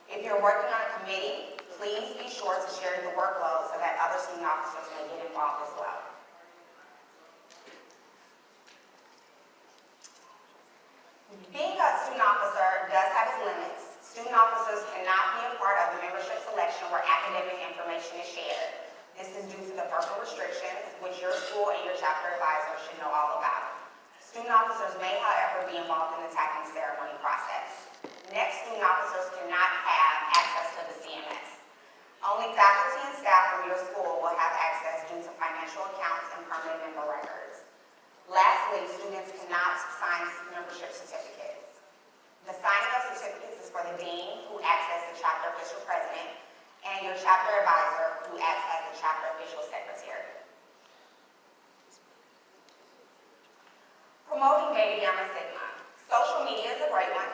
If you're working on a committee, please be sure to share the workload so that other student officers may get involved as well. Being a student officer does have its limits. Student officers cannot be a part of the membership selection where academic information is shared. This is due to the FERPA restrictions, which your school and your chapter advisor should know all about. Student officers may, however, be involved in the tacking ceremony process. Next, student officers cannot have access to the CMS. Only faculty and staff from your school will have access due to financial accounts and permanent member records. Lastly, students cannot sign membership certificates. The signing of certificates is for the dean, who acts as the chapter official president, and your chapter advisor, who acts as the chapter official secretary. Promoting Beta Gamma Sigma. Social media is a great one.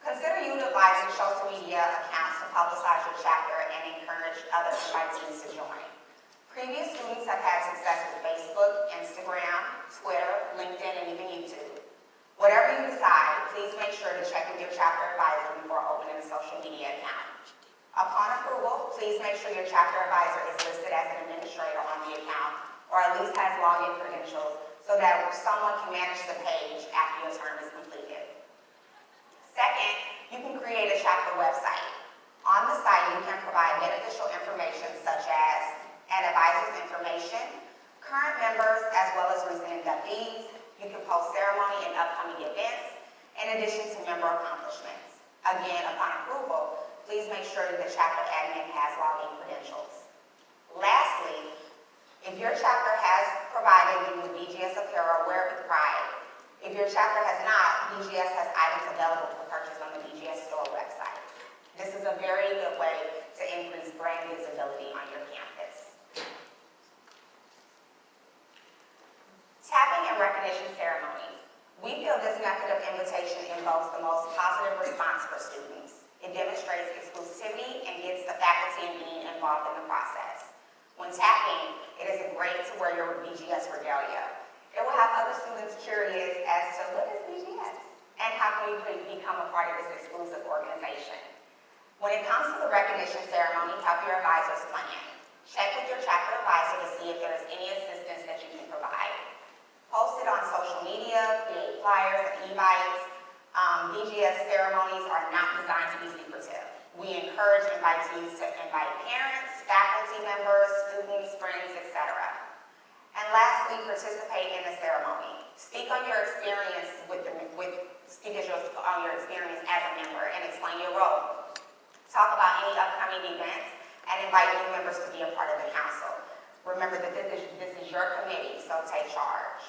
Consider utilizing social media accounts to publicize your chapter and encourage other invitees to join. Previous students have had success with Facebook, Instagram, Twitter, LinkedIn, and even YouTube. Whatever you decide, please make sure to check with your chapter advisor before opening a social media account. Upon approval, please make sure your chapter advisor is listed as an administrator on the account, or at least has login credentials, so that someone can manage the page after your term is completed. Second, create a chapter website. On the site, you can provide beneficial information such as an advisor's information, current members, as well as recent inductees. You can post ceremony and upcoming events, in addition to member accomplishments. Again, upon approval, please make sure that the chapter admin has login credentials. Lastly, if your chapter has provided you with BGS apparel, wear it with pride. If your chapter has not, BGS has items available for purchase on the BGS store website. This is a very good way to increase brand visibility on your campus. Tapping and recognition ceremonies. We feel this method of invitation invokes the most positive response for students. It demonstrates exclusivity and gets the faculty and dean involved in the process. When tapping, it is great to wear your BGS regalia. It will have other students curious as to what is BGS and how can we become a part of this exclusive organization. When it comes to the recognition ceremony, help your advisors plan. Check with your chapter advisor to see if there is any assistance that you can provide. Post it on social media, create flyers and e-bites. BGS ceremonies are not designed to be secretive. We encourage invitees to invite parents, faculty members, students, friends, etc. And lastly, participate in the ceremony. Speak on your experience on your experience as a member and explain your role. Talk about any upcoming events and invite new members to be a part of the council. Remember that this is your committee, so take charge.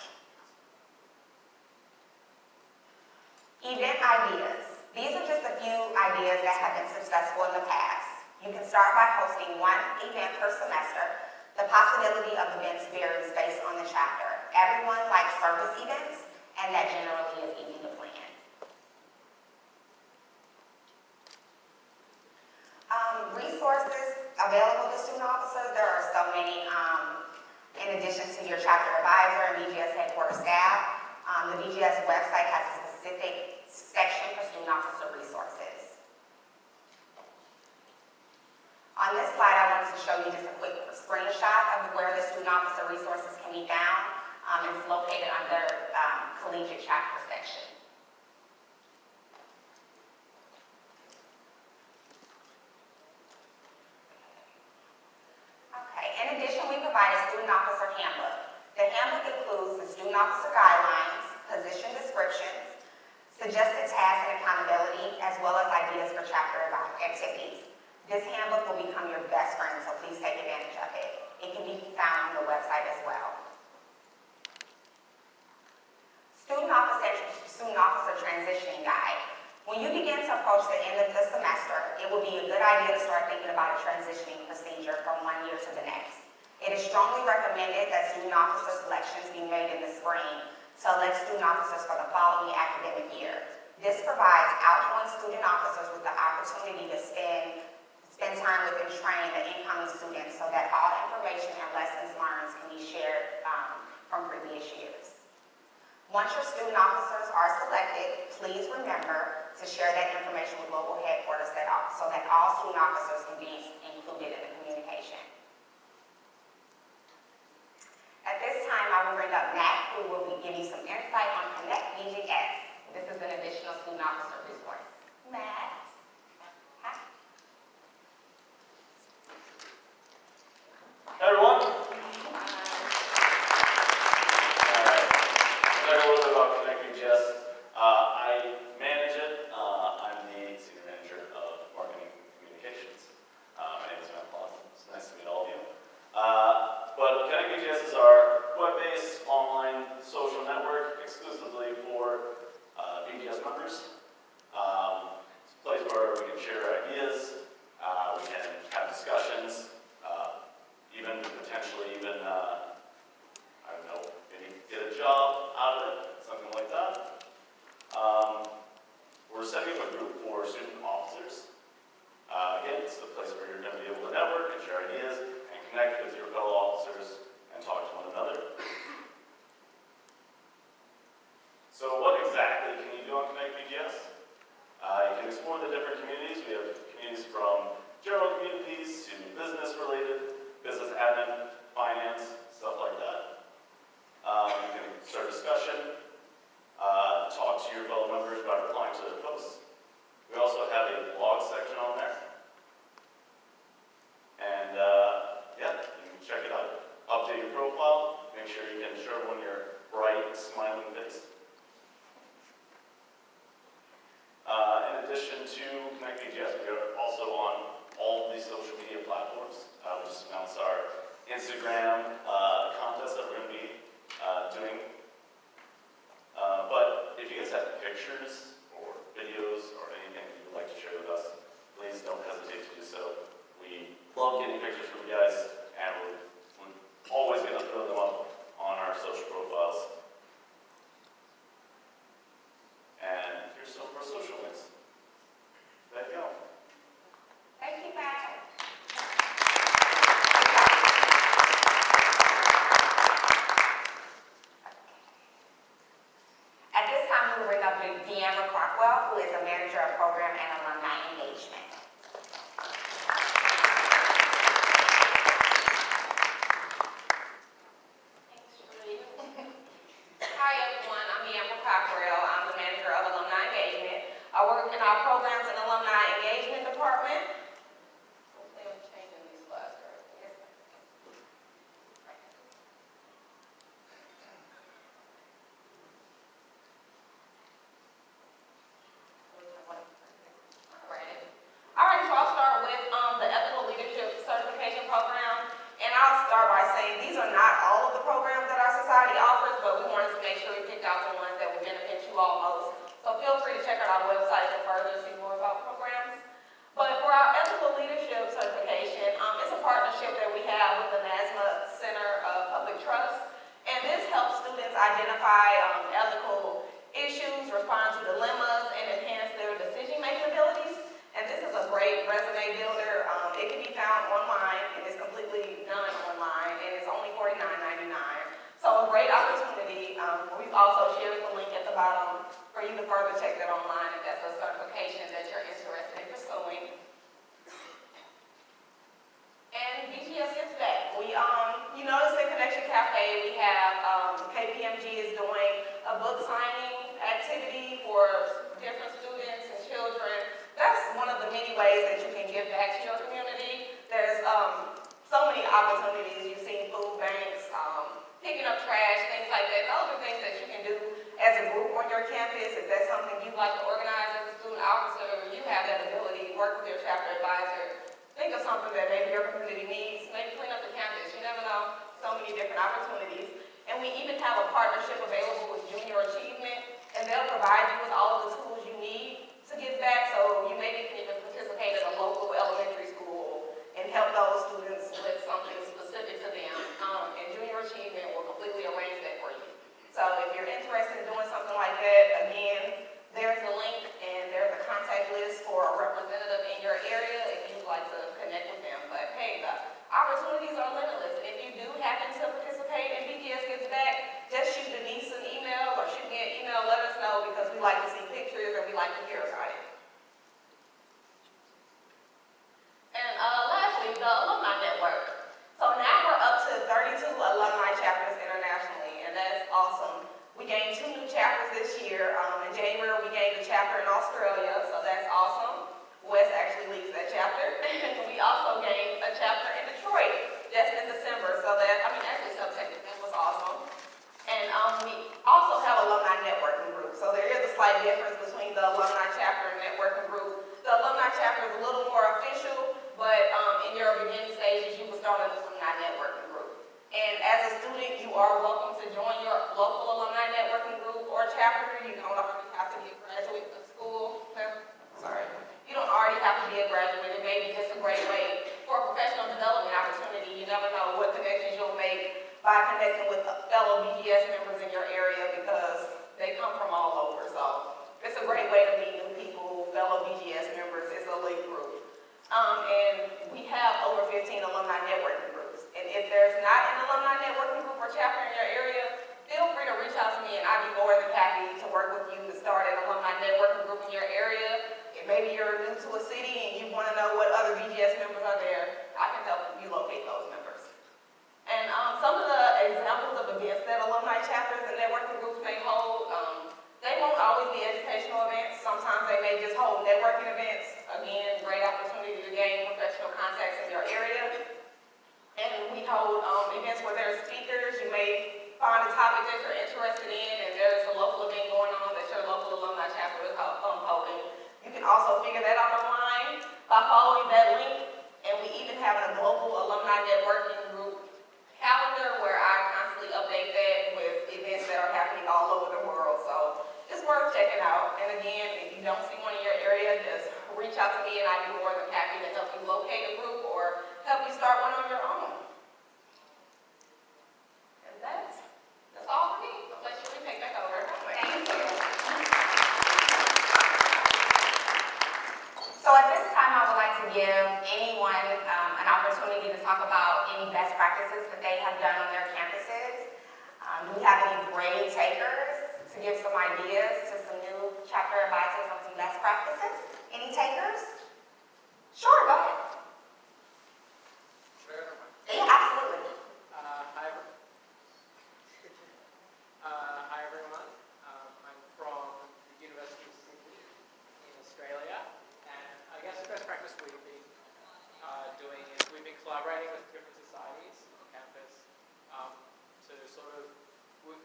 Event ideas. These are just a few ideas that have been successful in the past. You can start by hosting one event per semester. The possibility of events varies based on the chapter. Everyone likes service events, and that generally is easy to plan. Resources available to student officers, there are so many. In addition to your chapter advisor and BGS headquarters staff, the BGS website has a specific section for student officer resources. On this slide, I wanted to show you just a quick screenshot of where the student officer resources can be found. It's located under collegiate chapter section. Okay, in addition, we provide a student officer handbook. The handbook includes the student officer guidelines, position descriptions, suggested tasks and accountability, as well as ideas for chapter activities. This handbook will become your best friend, so please take advantage of it. It can be found on the website as well. Student officer transitioning guide. When you begin to approach the end of the semester, it will be a good idea to start thinking about a transitioning procedure from one year to the next. It is strongly recommended that student officer selections be made in the spring to elect student officers for the following academic year. This provides outgoing student officers with the opportunity to spend time with and train the incoming students so that all information and lessons learned can be shared from previous years. Once your student officers are selected, please remember to share that information with local headquarters so that all student officers can be included in the communication. At this time, I will bring up Matt, who will give you some insight on Connect BGS. This is an additional student officer resource. Matt. Hi. Hey everyone. A little bit about Connect BGS. I manage it. I'm the senior manager of marketing and communications. My name is Matt Lawson. It's nice to meet all of you. But Connect BGS is our web-based online social network exclusively for BGS members. It's a sure you can show everyone your bright, smiling face. In addition to Connect BGS, we are also on all of these social media platforms. We just announced our Instagram contest that we're going to be doing. But if you guys have pictures or videos or anything you would like to share with us, please don't hesitate to do so. We love getting pictures from you guys, and we're always going to throw them up on our social profiles. And here's some of our social links. There you go. Thank you, Matt. At this time, we will bring up Deanna Crockwell, who is a manager of program and alumni engagement. Thanks, Trudy. Hi, everyone. I'm Deanna Crockwell. I'm the manager of alumni engagement. I work in our programs and alumni engagement department. Hopefully, I'm changing these slides right. Yes. Alright, so I'll start with the Ethical Leadership Certification Program. And I'll start by saying these are not all of the programs that our society offers, but we wanted to make sure we picked out the ones that would benefit you all most. So feel free to check out our website to further see more about programs. But for our Ethical Leadership Certification, it's a partnership that we have with the NASMA Center of Public Trust. And this helps students identify ethical issues, respond to dilemmas, and enhance their decision-making abilities. And this is a great resume builder. It can be found online, and it's completely done online, and it's only $49.99. So a great opportunity. We've also shared the link at the bottom for you to further check that online if that's a certification that you're interested in pursuing. And BGS gets back. You notice in Connection Cafe, we have KPMG is doing a book signing activity for different students and children. That's one of the many ways that you can give back to your community. There's so many opportunities. You've seen food banks, picking up trash, things like that. Those are things that you can do as a group on your campus. If that's something you'd like to organize as a student officer, you have that ability. Work with your chapter advisor. Think of something that maybe your community needs. Maybe clean up the campus. You never know. So many different opportunities. And we even have a partnership available with Junior Achievement, and they'll provide you with all of the tools you need to give back. So you maybe can even participate at a local elementary school and help those students with something specific to them. And Junior Achievement will completely arrange that for you. So if you're interested in doing something like that, again, there's the link and there's a contact list for a representative in your area if you'd like to connect with them. But hey, the opportunities are limitless. And if you do happen to participate in BGS Gets Back, just shoot Denise an email or shoot me an email, let us know, because we like to see pictures and we like to hear about it. And lastly, the Alumni Network. So now we're up to 32 alumni chapters internationally, and that's awesome. We gained 2 new chapters this year. In January, we gained a chapter in Australia, so that's awesome. Wes actually leads that chapter. We also gained a chapter in Detroit just in December, so that, actually subtechnically that was awesome. And we also have alumni networking group. So there is a slight difference between the alumni chapter and networking group. The alumni chapter is a little more official, but in your beginning stages, you will start an alumni networking group. And as a student, you are welcome to join your local alumni networking group or chapter. You don't already have to be a graduate of school. Sorry. You don't already have to be a graduate. It may be just a great way for a professional development opportunity. You never know what connections you'll make by connecting with fellow BGS members in your area, because they come from all over. So it's a great way to meet new people, fellow BGS members. It's a elite group. And we have over 15 alumni networking groups. And if there's not an alumni networking group or chapter in your area, feel free to reach out to me, and I'd be more than happy to work with you to start an alumni networking group in your area. If maybe you're new to a city and you want to know what other BGS members are there, I can help you locate those members. And some of the examples of events that alumni chapters and networking groups may hold, they won't always be educational events. Sometimes they may just hold networking events. Again, great opportunity to gain professional contacts in your area. And we hold events where there's speakers find a topic that you're interested in, and there's a local event going on that your local alumni chapter is holding. You can also figure that out online by following that link. And we even have a global alumni networking group calendar where I constantly update that with events that are happening all over the world. So it's worth checking out. And again, if you don't see one in your area, just reach out to me and I'd be more than happy to help you locate a group or help you start one on your own. And that's all for me. I'll let you take back over. Thank you. So at this time, I would like to give anyone an opportunity to talk about any best practices that they have done on their campuses. Do we have any grade takers to give some ideas to some new chapter advisors on some best practices? Any takers? Sure, go ahead. Yeah, absolutely. Hi everyone. I'm from the University of Sydney in Australia, and I guess the best practice we've been doing is we've been collaborating with different societies on campus to sort of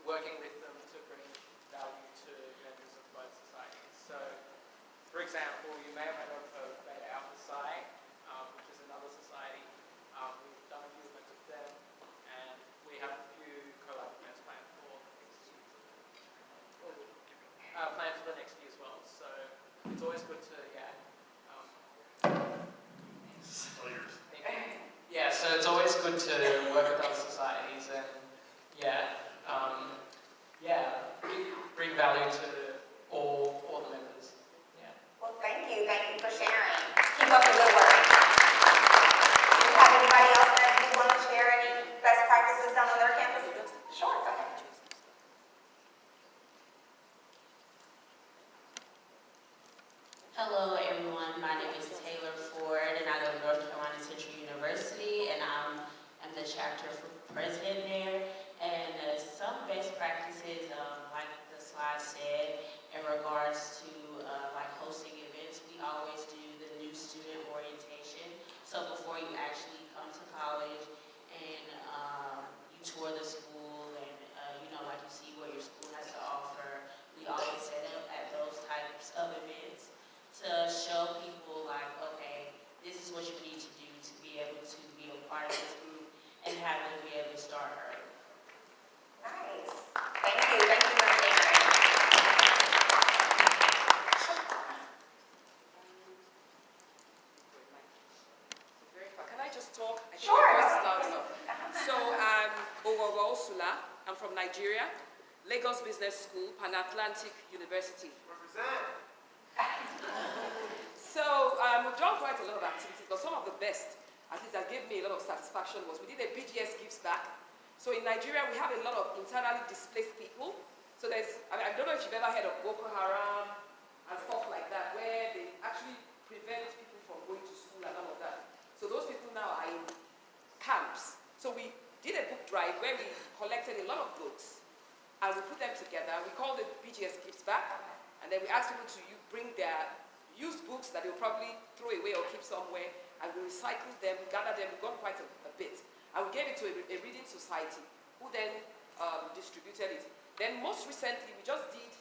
working with them to bring value to members of both societies. So, for example, you may have heard of Beta Alpha Psi, which is another society. We've done a few events with them, and we have a few collab events planned for the next year as well. So it's always good to yeah, so it's always good to work with other societies and bring value to all the members. Yeah. Well, thank you for sharing. Keep up the good work. Do you have anybody else that you want to share any best practices done on their campuses? Sure, go ahead. Hello everyone, my name is Taylor Ford and I go to North Carolina Central University and I'm the chapter for president there. And some best practices, like the slide said, in regards to like hosting events, we always do the new student orientation. So before you actually come to college and you tour the school and like you see what your school has to offer, we always set up at those types of events to show people like, okay, this is what you need to do to be able to be a part of this group and have them be able to start early. Nice. Thank you for sharing. Can I just talk? Sure. Loud enough. So I'm Owowo Sula. I'm from Nigeria, Lagos Business School, Pan-Atlantic University. Represent. So we've done quite a lot of activities, but some of the best, at least that gave me a lot of satisfaction, was we did a BGS Gives Back. So in Nigeria, we have a lot of internally displaced people. So there's, I don't know if you've ever heard of Boko Haram and stuff like that, where they actually prevent people from going to school and all of that. So those people now are in camps. So we did a book drive where we collected a lot of books and we put them together. We called it BGS Gives Back. And then we asked people to bring their used books that they'll probably throw away or keep somewhere, and we recycled them, gathered them, we got quite a bit. And we gave it to a reading society, who then distributed it. Then most recently, we just did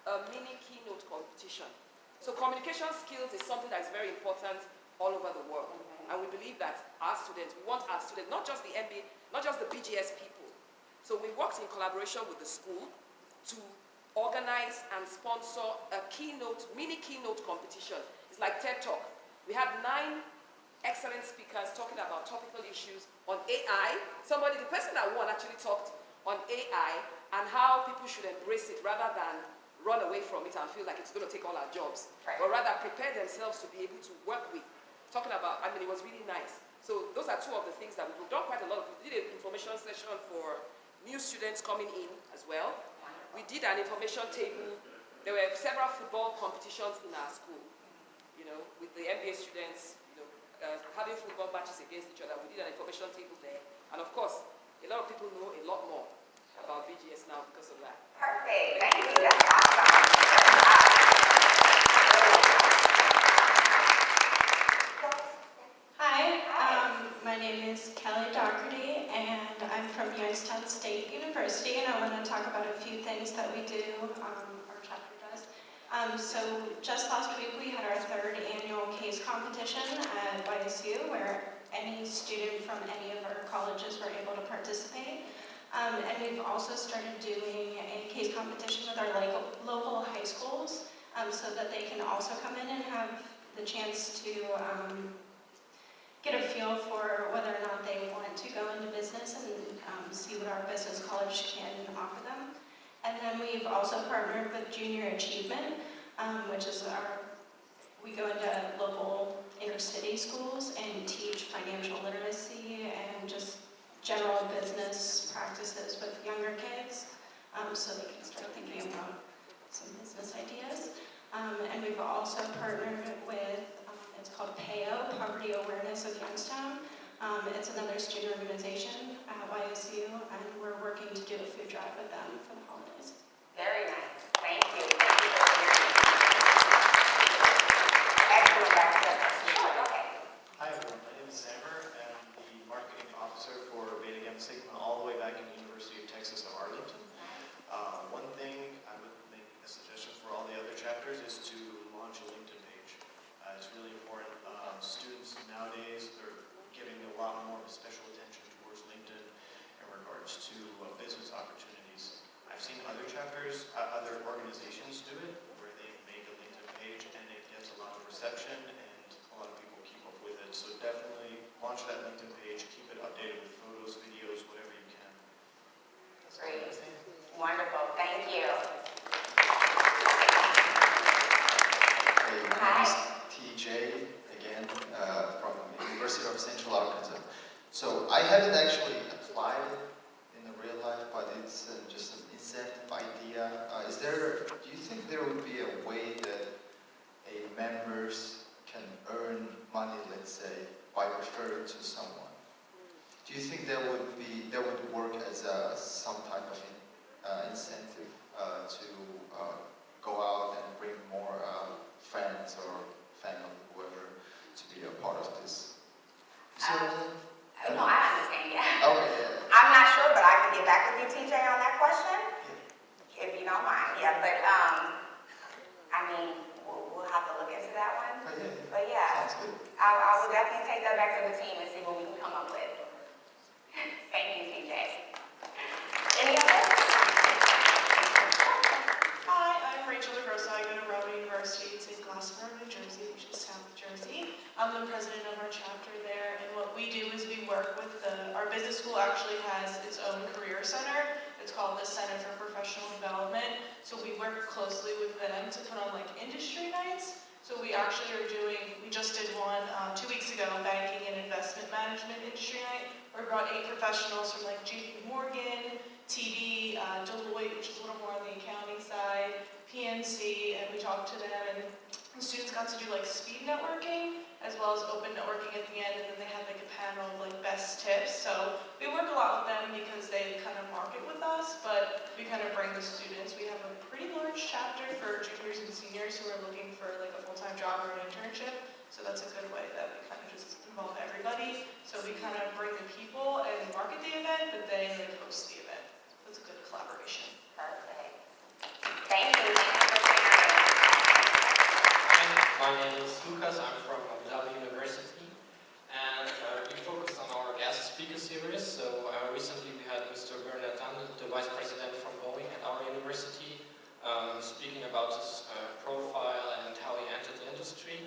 a mini keynote competition. So communication skills is something that is very important all over the world. And we believe that our students, we want our students, not just the MBA, not just the BGS people. So we worked in collaboration with the school to organize and sponsor a mini keynote competition. It's like TED Talk. We had 9 excellent speakers talking about topical issues on AI. The person that won actually talked on AI and how people should embrace it rather than run away from it and feel like it's going to take all our jobs, but rather prepare themselves to be able to work with. Talking about, it was really nice. So those are 2 of the things that we've done quite a lot of. We did an information session for new students coming in as well. We did an information table. There were several football competitions in our school, with the MBA students, having football matches against each other. We did an information table there. And of course, a lot of people know a lot more about BGS now because of that. Perfect. Thank you. That's awesome. Hi, my name is Kelly Doherty, and I'm from Youngstown State University. University, and I want to talk about a few things that we do, our chapter does. So just last week we had our 3rd annual case competition at YSU, where any student from any of our colleges were able to participate. And we've also started doing a case competition with our local high schools, so that they can also come in and have the chance to get a feel for whether or not they want to go into business and see what our business college can offer them. And then we've also partnered with Junior Achievement, which is we go into local inner-city schools and teach financial literacy and just general business practices with younger kids, so they can start thinking about some business ideas. And we've also partnered with it's called PAYO, Poverty Awareness of Youngstown. It's another student organization at YSU, and we're working to do a food drive with them for the holidays. Very nice. Thank you. Thank you for sharing. Excellent. Sure, okay. Hi everyone, my name is Sammer. I'm the marketing officer for Beta Gamma Sigma all the way back in the University of Texas at Arlington. One thing I would make a suggestion for all the other chapters is to launch a LinkedIn page. It's really important. Students nowadays, they're giving a lot more special attention towards LinkedIn in regards to business opportunities. I've seen other chapters, other organizations do it, where they make a LinkedIn page and it gets a lot of reception and a lot of people keep up with it. So definitely launch that LinkedIn page, keep it updated with photos, videos, whatever you can. That's great. Wonderful. Thank you. Hey, my name is TJ, again, from the University of Central Arkansas. So I haven't actually applied it in the real life, but it's just an incentive idea. Do you think there would be a way that members can earn money, let's say, by referring to someone? Do you think that would work as some type of incentive to go out and bring more friends or family, whoever, to be a part of this? No, I understand, yeah. Okay, yeah. I'm not sure, but I can get back with you, TJ, on that question, if you don't mind. Yeah, but I mean, we'll have to look into that one. But yeah, I will definitely take that back to the team and see what we can come up with. Thank you, TJ. Any others? Hi, I'm Rachel DeGrossa. I go to Rhode University. It's in Glassboro, New Jersey, which is South Jersey. I'm the president of our chapter there, and what we do is we work with our business school actually has its own career center. It's called the Center for Professional Development. So we work closely with them to put on like industry nights. So we actually we just did one 2 weeks ago, banking and investment management industry night. We brought 8 professionals from like JP Morgan, TD, Deloitte, which is a little more on the accounting side, PNC, and we talked to them, and the students got to do like speed networking as well as open networking at the end, and then they had like a panel of like best tips. So we work a lot with them because they kind of market with us, but we kind of bring the students. We have a pretty large chapter for juniors and seniors who are looking for like a full-time job or an internship. So that's a good way that we kind of just involve everybody. So we kind of bring the people and market the event, but they like host the event. That's a good collaboration. Perfect. Thank you. Thank you for sharing. My name is Lucas. I'm from Dhabi University, and we focus on our guest speaker series. So recently we had Mr. Bernard Dunn, the vice president from Boeing at our university, speaking about his profile and how he entered the industry.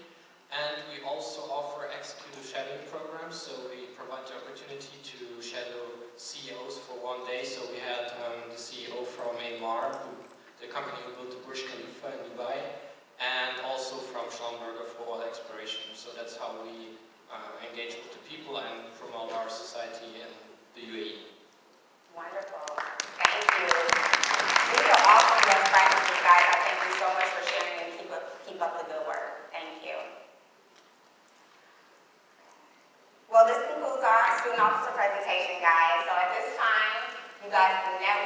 And we also offer executive shadowing programs, so we provide the opportunity to shadow CEOs for 1 day. So we had the CEO from Amar, the company who built the Burj Khalifa in Dubai, and also from Schaumburg for oil exploration. So that's how we engage with the people and promote our society in the UAE. Wonderful. Thank you. These are awesome best practices, guys. I thank you so much for sharing and keep up the good work. Thank you. Well, this concludes our student officer presentation, guys. So at this time, you guys can network